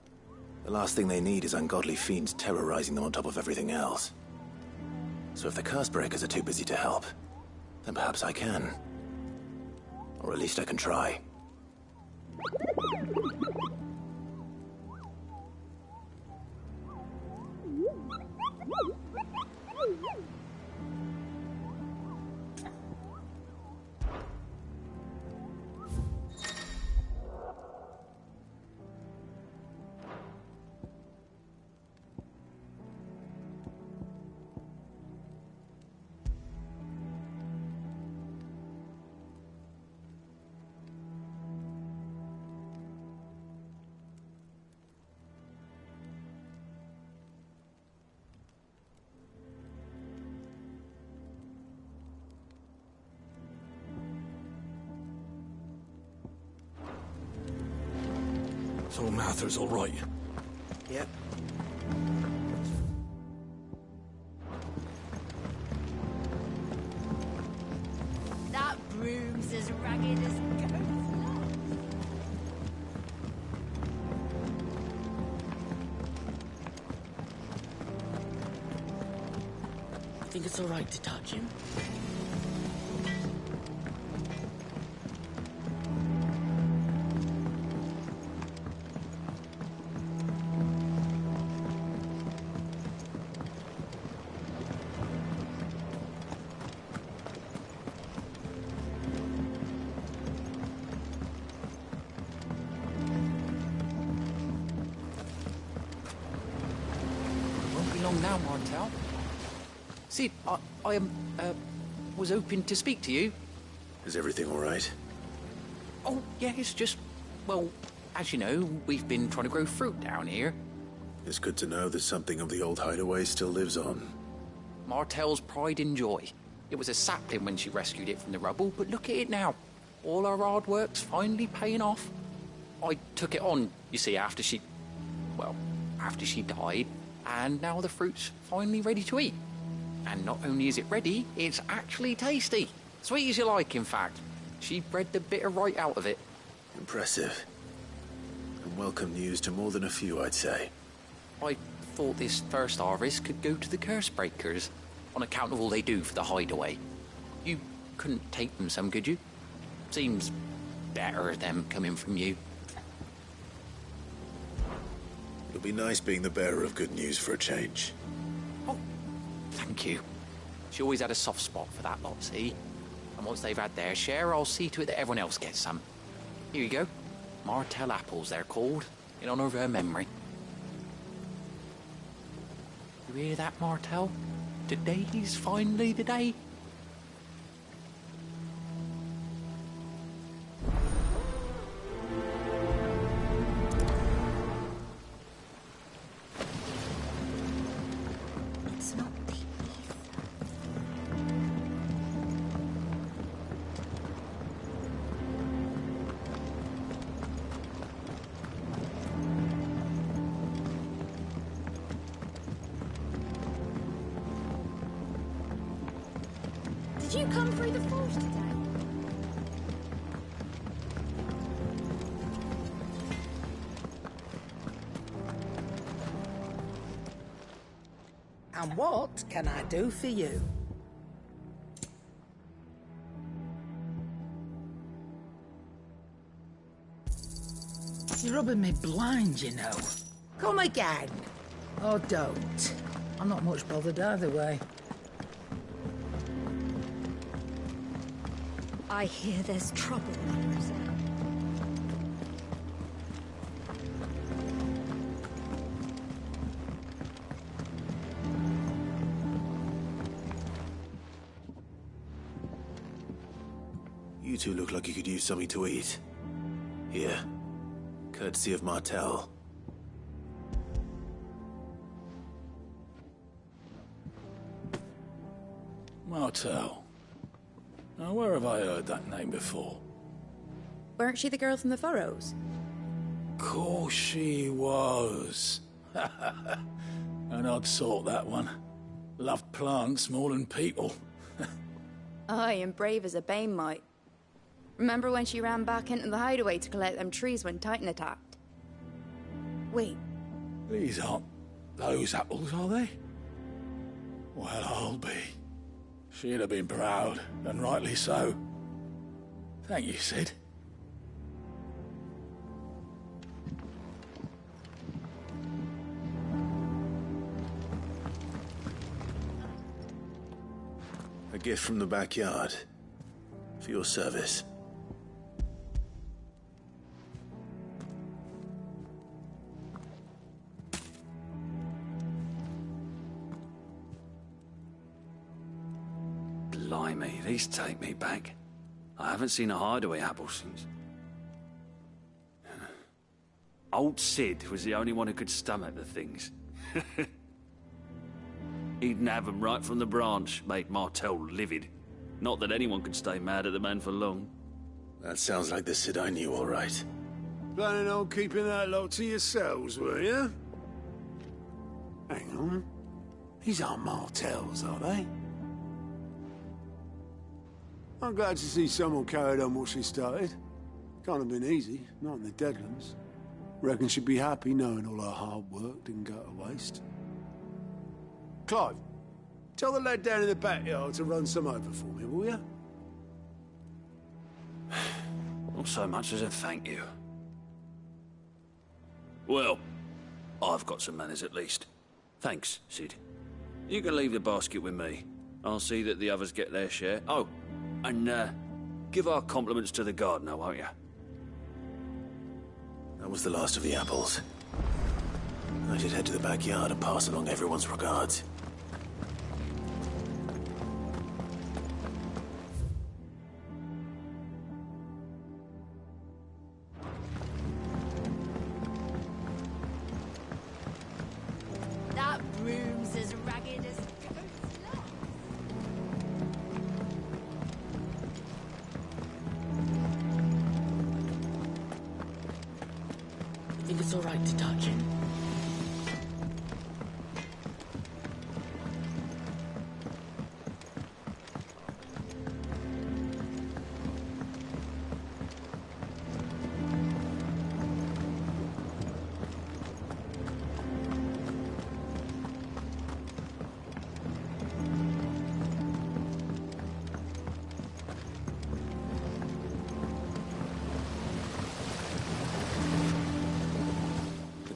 The last thing they need is ungodly fiends terrorizing them on top of everything else. So if the Cursebreakers are too busy to help, then perhaps I can. Or at least I can try. So Mather's all right? Yep. That broom's as ragged as goat. You think it's all right to touch him? on now, Martel. Sid, I was hoping to speak to you. Is everything all right? Oh, yeah, it's just, well, as you know, we've been trying to grow fruit down here. It's good to know that something of the old hideaway still lives on. Martel's pride and joy. It was a sapling when she rescued it from the rubble, but look at it now. All our hard work's finally paying off. I took it on, you see, after she died, and now the fruit's finally ready to eat. And not only is it ready, it's actually tasty. Sweet as you like, in fact. She bred the bitter right out of it. Impressive. And welcome news to more than a few, I'd say. I thought this first harvest could go to the curse breakers, on account of all they do for the hideaway. You couldn't take them some, could you? Seems better them coming from you. It'll be nice being the bearer of good news for a change. Oh, thank you. She always had a soft spot for that lot, see? And once they've had their share, I'll see to it that everyone else gets some. Here you go. Martel apples, they're called, in honor of her memory. You hear that, Martel? Today's finally the day. It's not deep. Did you come through the forge today? And what can I do for you? You're rubbing me blind, you know. Come again. Or don't. I'm not much bothered either way. I hear there's trouble, mademoiselle. You two look like you could use something to eat. Here. Courtesy of Martel. Martel. Now, where have I heard that name before? Weren't she the girl from the Furrows? Course she was. An odd sort, that one. Loved plants more than people. Aye, and brave as a bane might. Remember when she ran back into the hideaway to collect them trees when Titan attacked? Wait. These aren't those apples, are they? Well, I'll be. She'd have been proud, and rightly so. Thank you, Sid. A gift from the backyard. For your service. Blimey, these take me back. I haven't seen a hideaway apple since. Old Sid was the only one who could stomach the things. He'd nab them right from the branch, made Martel livid. Not that anyone could stay mad at the man for long. That sounds like the Sid I knew, all right. Planning on keeping that lot to yourselves, were you? Hang on. These aren't Martels, are they? I'm glad to see someone carried on what she started. Can't have been easy, not in the Deadlands. Reckon she'd be happy knowing all her hard work didn't go to waste. Clive, tell the lad down in the backyard to run some over for me, will you? Not so much as a thank you. Well, I've got some manners at least. Thanks, Sid. You can leave the basket with me. I'll see that the others get their share. Oh, and give our compliments to the gardener, won't you? That was the last of the apples. I should head to the backyard and pass along everyone's regards. That room's as ragged as I think it's all right to touch it.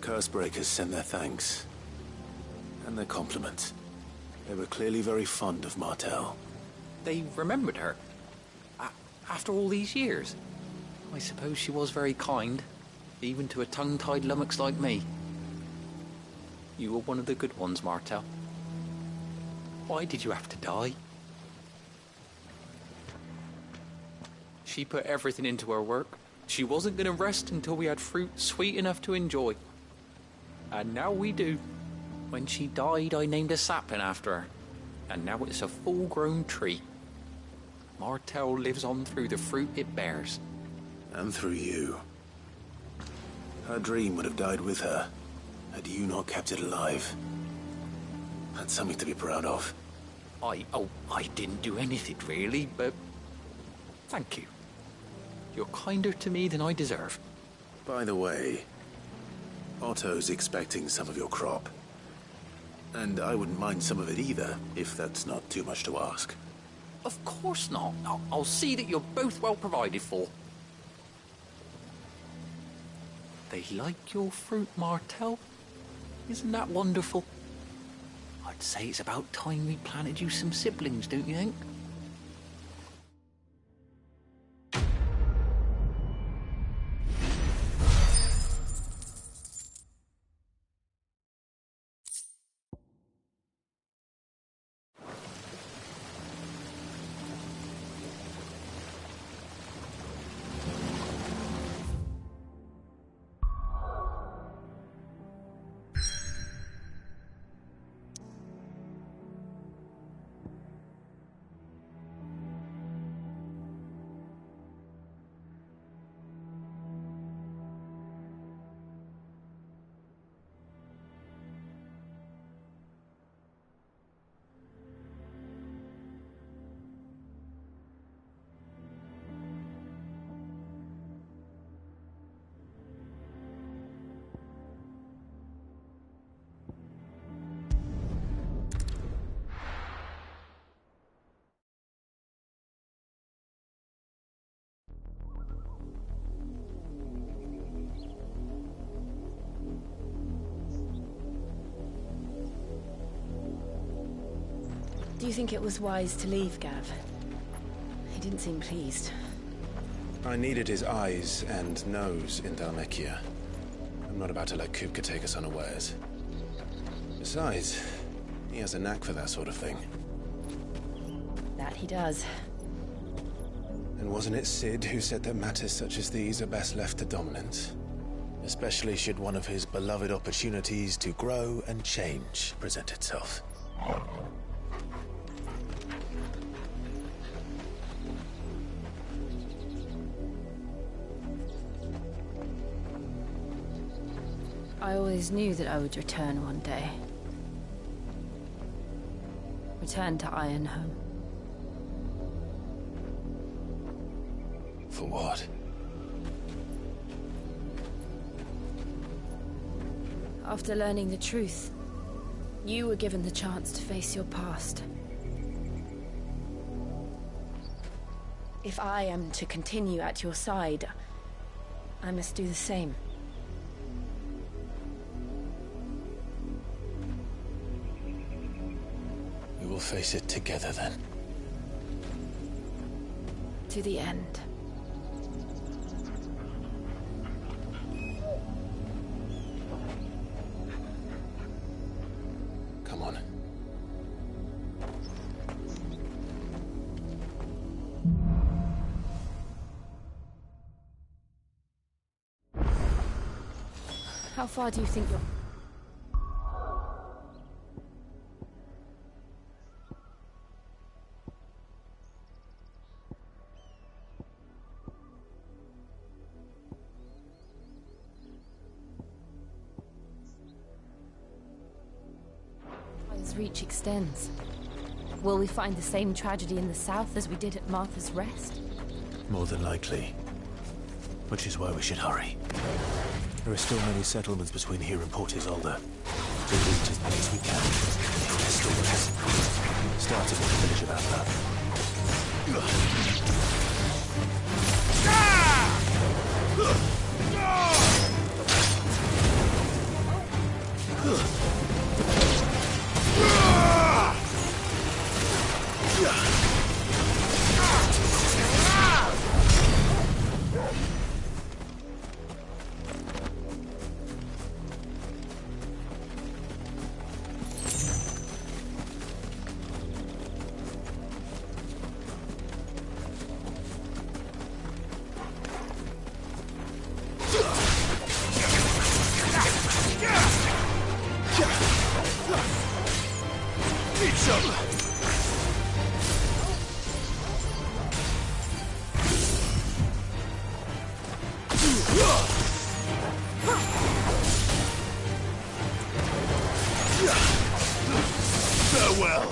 Cursebreakers send their thanks. And their compliments. They were clearly very fond of Martel. They remembered her. After all these years. I suppose she was very kind, even to a tongue-tied lummox like me. You were one of the good ones, Martel. Why did you have to die? She put everything into her work. She wasn't going to rest until we had fruit sweet enough to enjoy. And now we do. When she died, I named a sapling after her. And now it's a full-grown tree. Martel lives on through the fruit it bears. And through you. Her dream would have died with her, had you not kept it alive. That's something to be proud of. I didn't do anything really, but thank you. You're kinder to me than I deserve. By the way, Otto's expecting some of your crop. And I wouldn't mind some of it either, if that's not too much to ask. Of course not. I'll see that you're both well provided for. They like your fruit, Martel. Isn't that wonderful? I'd say it's about time we planted you some siblings, don't you think? Do you think it was wise to leave, Gav? He didn't seem pleased. I needed his eyes and nose in Dhalmekia. I'm not about to let Kupka take us unawares. Besides, he has a knack for that sort of thing. That he does. And wasn't it Sid who said that matters such as these are best left to dominance? Especially should one of his beloved opportunities to grow and change present itself. I always knew that I would return one day. Return to Ironhome. For what? After learning the truth, you were given the chance to face your past. If I am to continue at your side, I must do the same. We will face it together then. To the end. How far do you think you're... His reach extends. Will we find the same tragedy in the south as we did at Martha's Rest? More than likely. Which is why we should hurry. There are still many settlements between here and Port Isolde. To reach as many as we can. There's still less. Starting with the village of Farewell.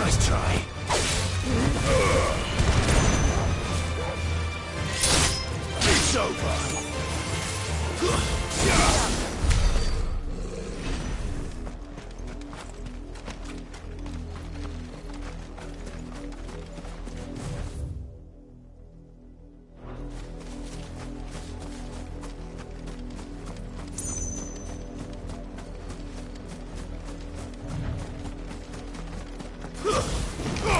Nice try. It's over. Ugh!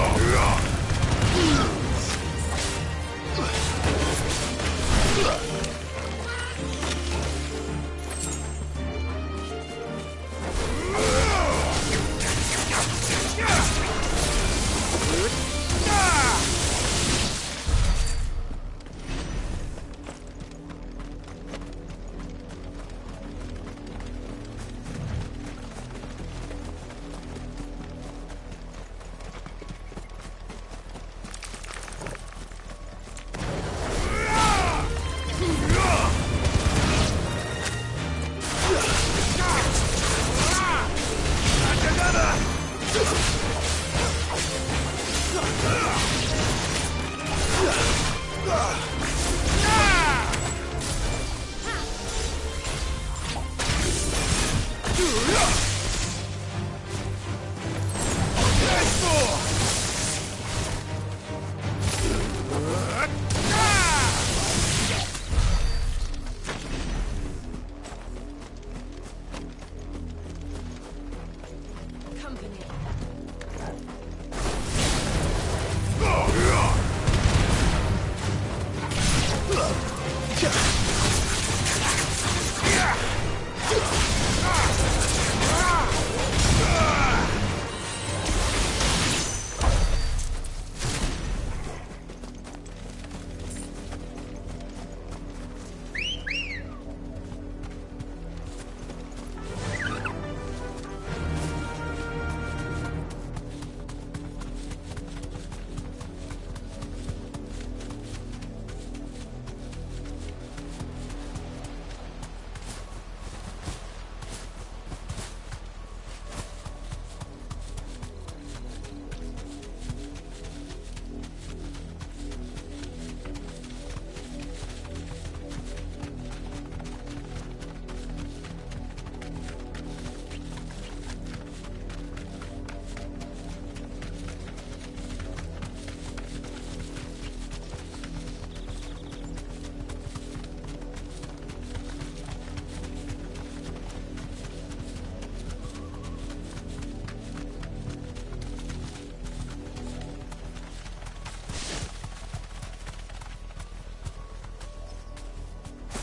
moving in.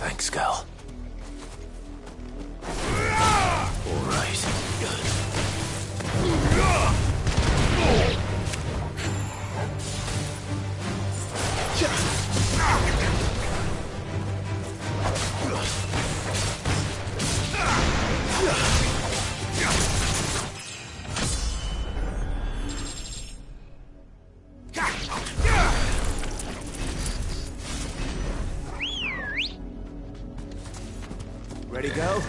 Thanks, Gal. All right. Ready, go?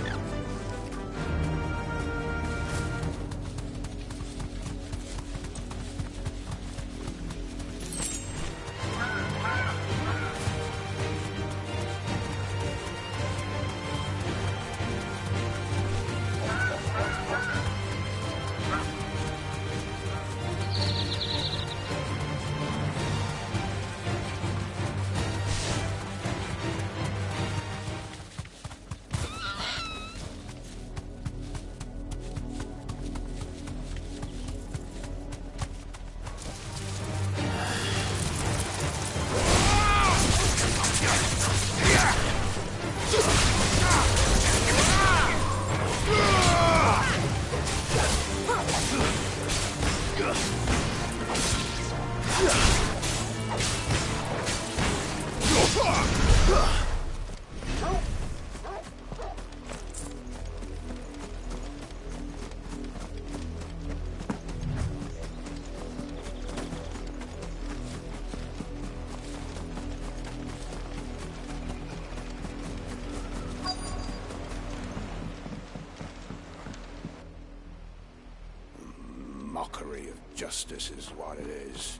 Mockery of justice is what it is.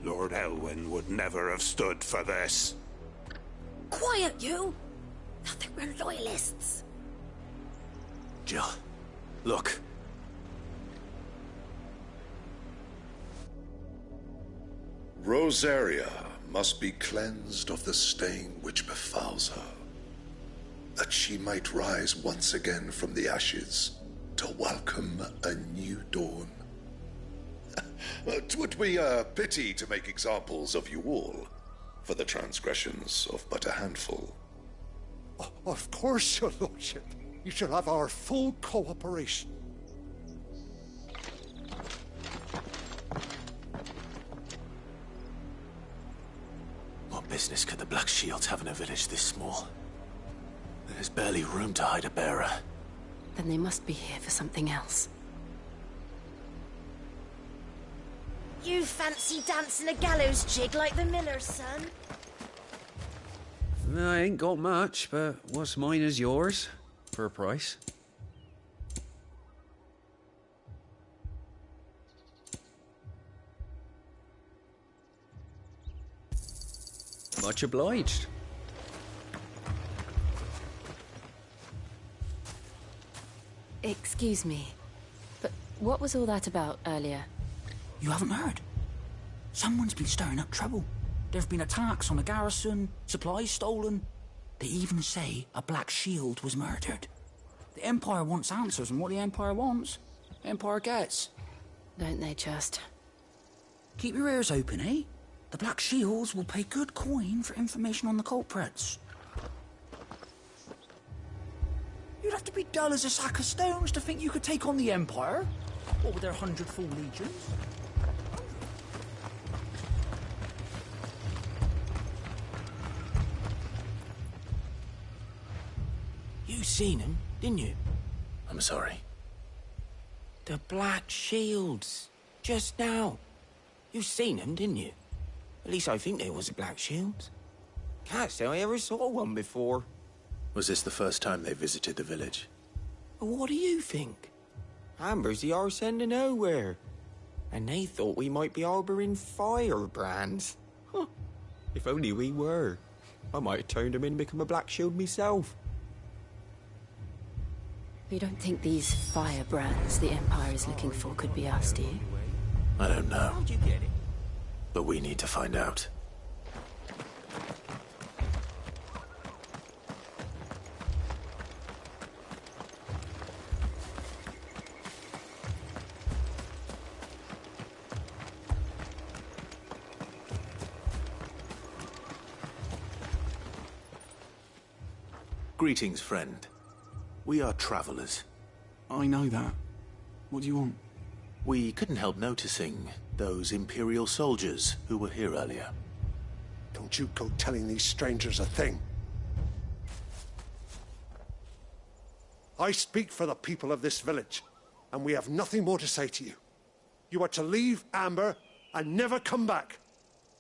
Lord Elwyn would never have stood for this. Quiet, you! I think we're loyalists. Jill, look. Rosaria must be cleansed of the stain which befouls her, that she might rise once again from the ashes to welcome a new dawn. 'Twould be a pity to make examples of you all for the transgressions of but a handful. Of course, your lordship. You shall have our full cooperation. What business could the Black Shields have in a village this small? There's barely room to hide a bearer. Then they must be here for something else. You fancy dancing a gallows jig like the miller's son? I ain't got much, but what's mine is yours, for a price. Much obliged. Excuse me, but what was all that about earlier? You haven't heard? Someone's been stirring up trouble. There have been attacks on the garrison, supplies stolen. They even say a Black Shield was murdered. The Empire wants answers, and what the Empire wants, the Empire gets. Don't they just? Keep your ears open, eh? The Black Shields will pay good coin for information on the culprits. You'd have to be dull as a sack of stones to think you could take on the Empire. What with their 100-fold legions? You seen him, didn't you? I'm sorry. The Black Shields. Just now. You seen them, didn't you? At least I think there was a Black Shields. Can't say I ever saw one before. Was this the first time they visited the village? What do you think? Amber's the arse end of nowhere. And they thought we might be harbouring firebrands. Huh. If only we were. I might have turned them in and become a Black Shield myself. You don't think these firebrands the Empire is looking for could be us, do you? I don't know. How'd you get it? But we need to find out. Greetings, friend. We are travelers. I know that. What do you want? We couldn't help noticing those Imperial soldiers who were here earlier. Don't you go telling these strangers a thing. I speak for the people of this village, and we have nothing more to say to you. You are to leave Amber and never come back.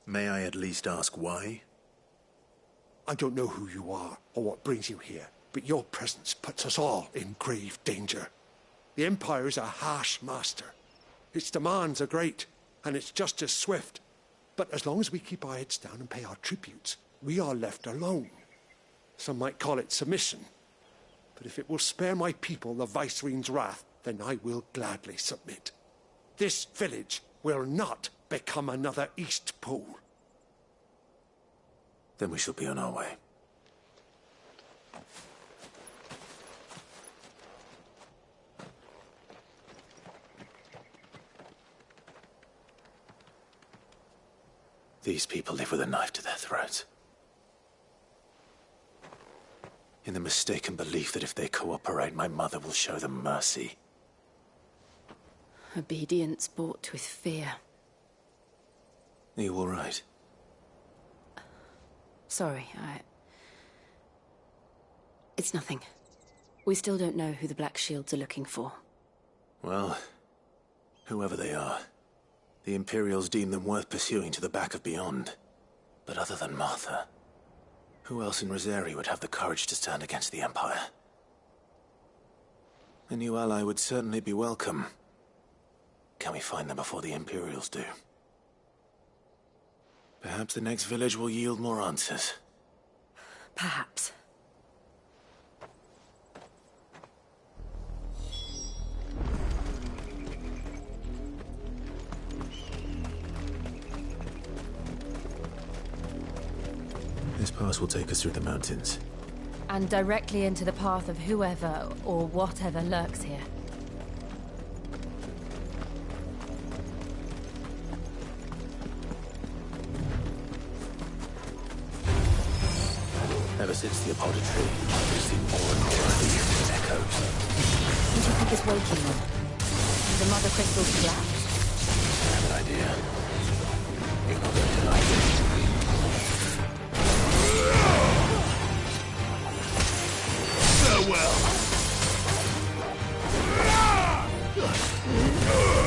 May I at least ask why? I don't know who you are or what brings you here, but your presence puts us all in grave danger. The Empire is a harsh master. Its demands are great, and its justice swift. But as long as we keep our heads down and pay our tributes, we are left alone. Some might call it submission. But if it will spare my people the Viceroy's wrath, then I will gladly submit. This village will not become another East Pole. Then we shall be on our way. These people live with a knife to their throats. In the mistaken belief that if they cooperate, my mother will show them mercy. Obedience bought with fear. Are you all right? Sorry, It's nothing. We still don't know who the Black Shields are looking for. Well, whoever they are, the Imperials deem them worth pursuing to the back of beyond. But other than Martha, who else in Rosari would have the courage to stand against the Empire? A new ally would certainly be welcome. Can we find them before the Imperials do? Perhaps the next village will yield more answers. Perhaps. This pass will take us through the mountains. And directly into the path of whoever or whatever lurks here. Ever since the apothecary, we've seen more and more of these echoes. What do you think is waking them? The mother crystal's collapse? I have an idea. You're not going to like it. Farewell! What do you think is waking them?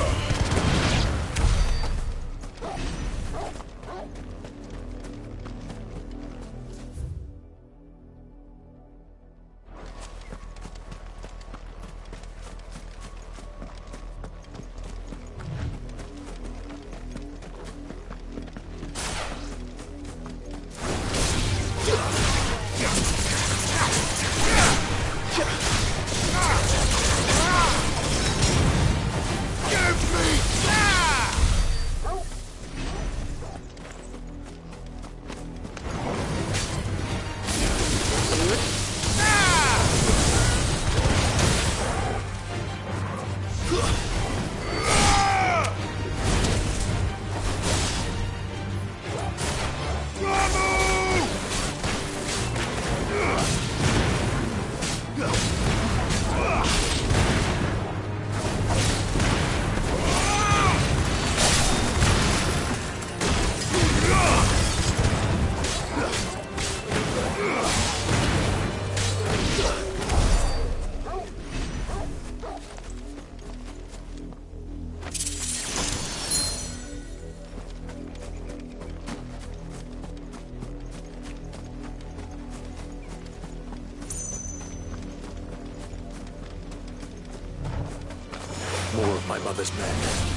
my mother's men.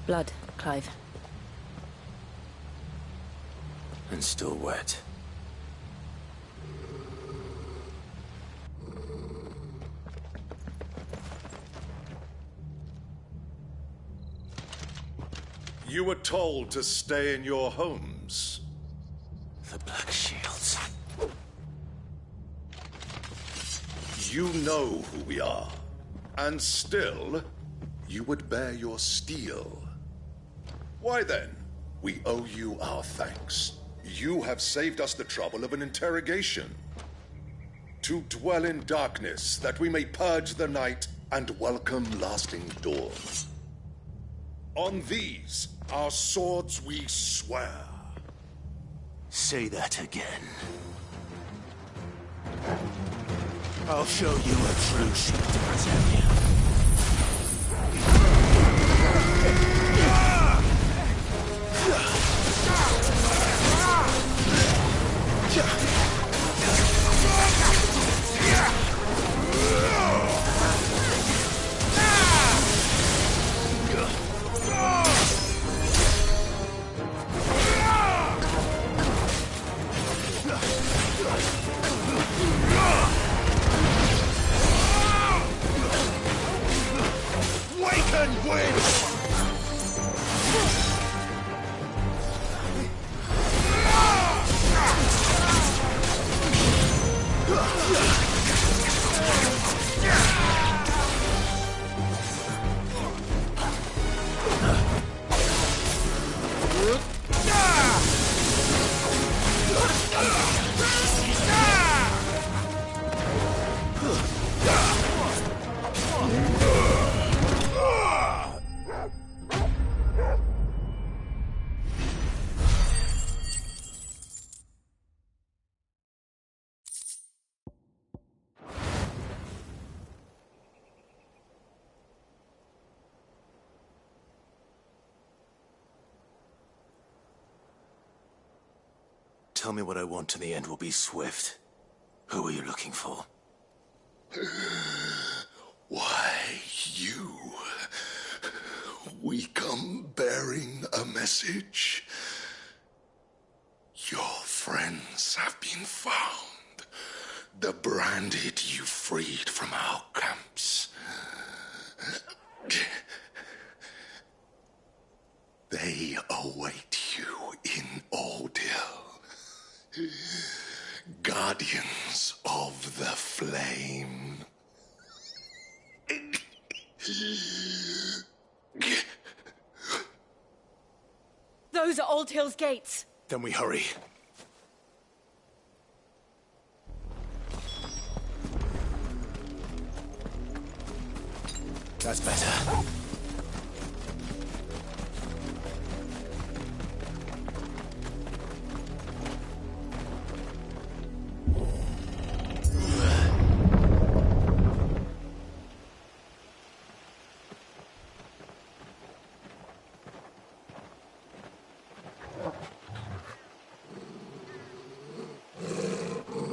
Blood, Clive. And still wet. You were told to stay in your homes. The Black Shields. You know who we are. And still, you would bear your steel. Why then, we owe you our thanks. You have saved us the trouble of an interrogation. To dwell in darkness, that we may purge the night and welcome lasting dawn. On these, our swords we swear. Say that again. I'll show you a true Centaur. Wake and win! Tell me what I want and the end will be swift. Who are you looking for? Why, you. We come bearing a message. Your friends have been found. The branded you freed from our camps. They await you in Ordeal. Guardians of the Flame. Those are Old Hill's gates. Then we hurry. That's better.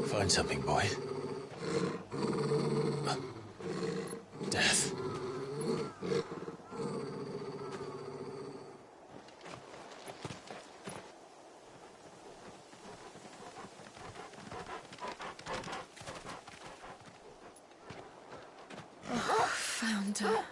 Find something, boy. Death. Oh, found her.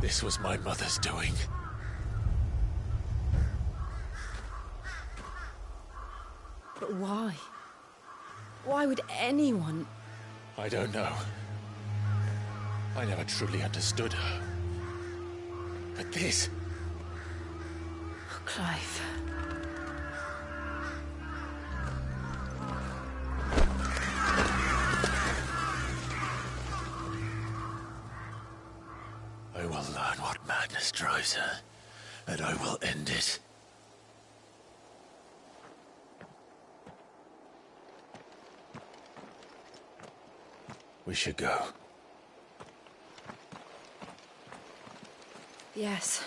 This was my mother's doing. But why? Why would anyone? I don't know. I never truly understood her. But this... Oh, Clive. I will learn what madness drives her, and I will end it. We should go. Yes.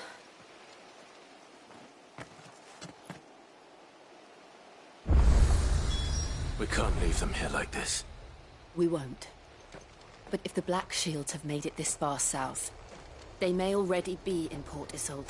We can't leave them here like this. We won't. But if the Black Shields have made it this far south, they may already be in Port Isolde.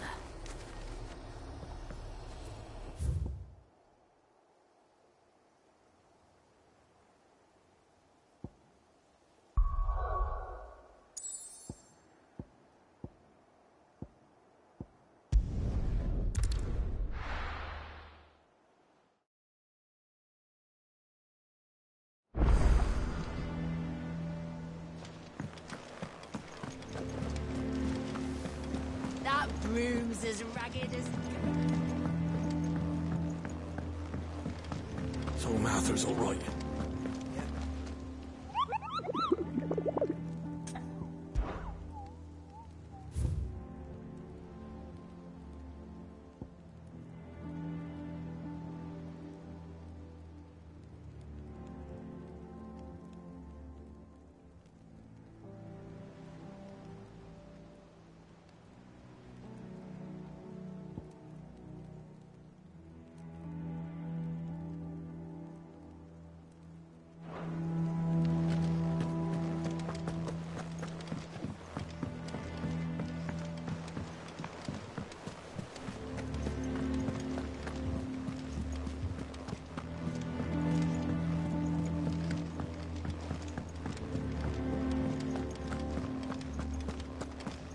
That broom's as ragged as... So Mather's all right.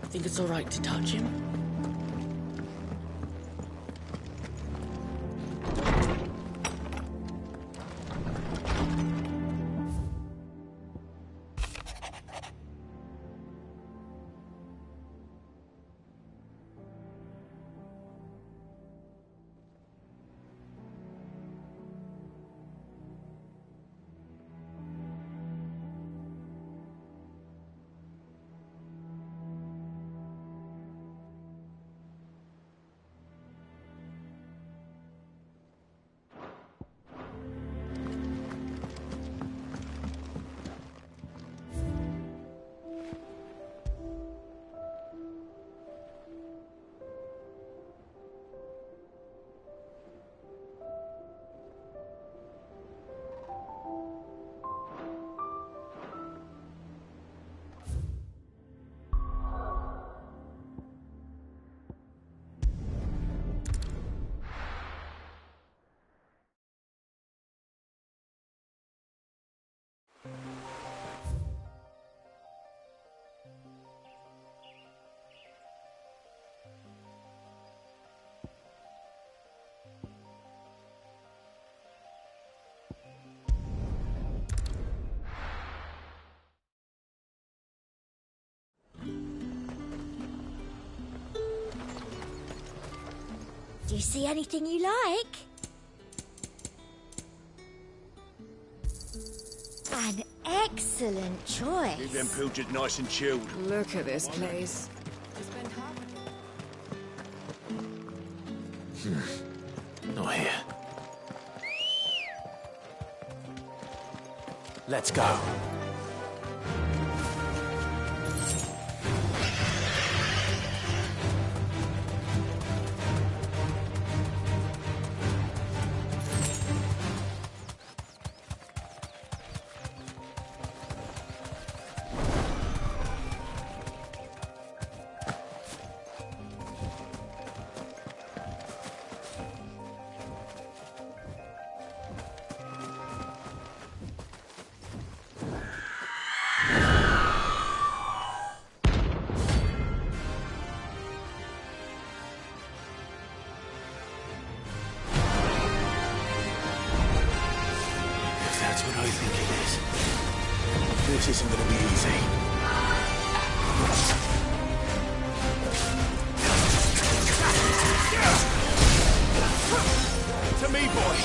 Think it's all right to touch him? Do you see anything you like? An excellent choice. Keep them pilchards nice and chilled. Look at this place. Not here. Let's go. This isn't gonna be easy. To me, boy.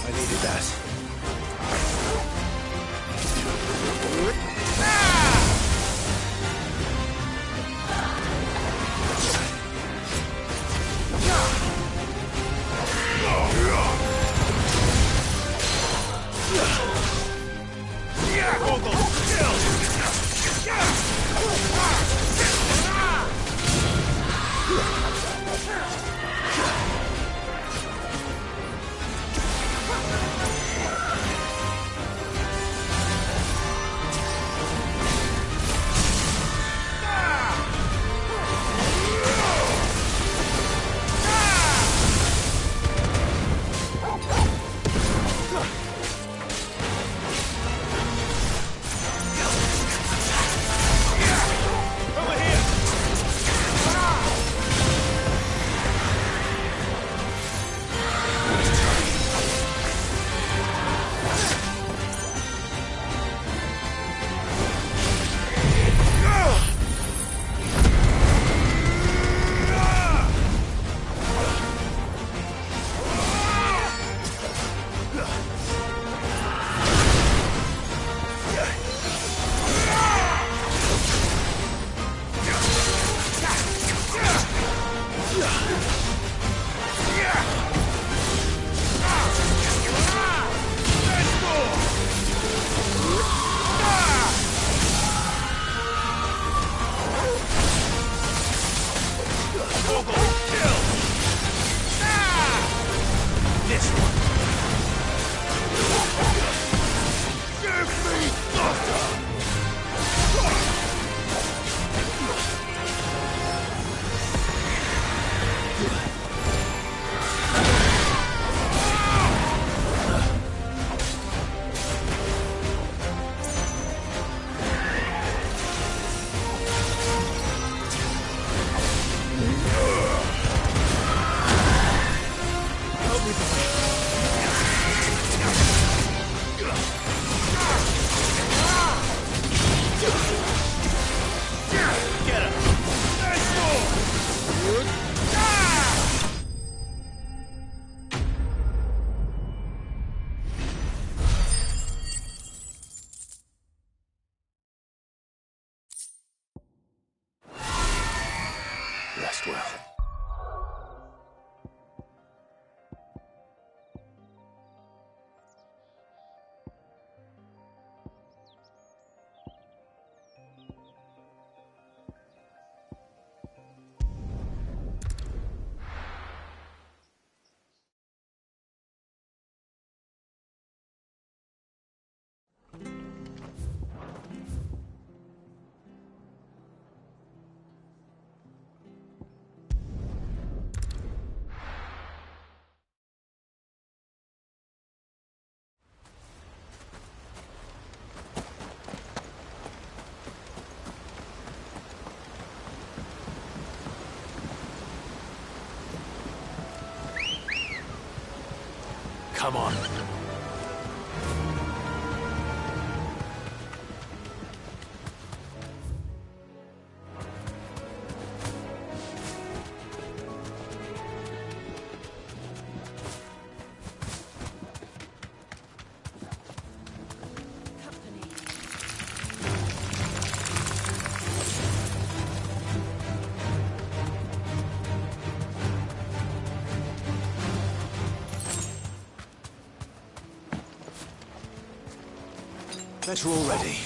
I needed that. All those kills! rest well. Come on. Better already.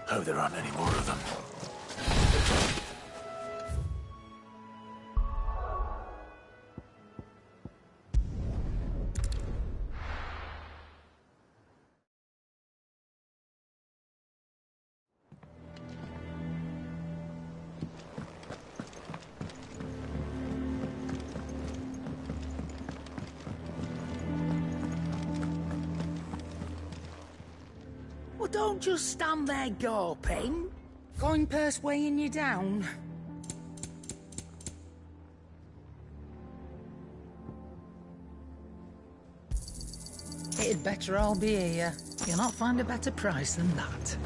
Hope there aren't any more of them. Well, don't just stand there gawping. Coin purse weighing you down. It'd better all be here. You'll not find a better price than that.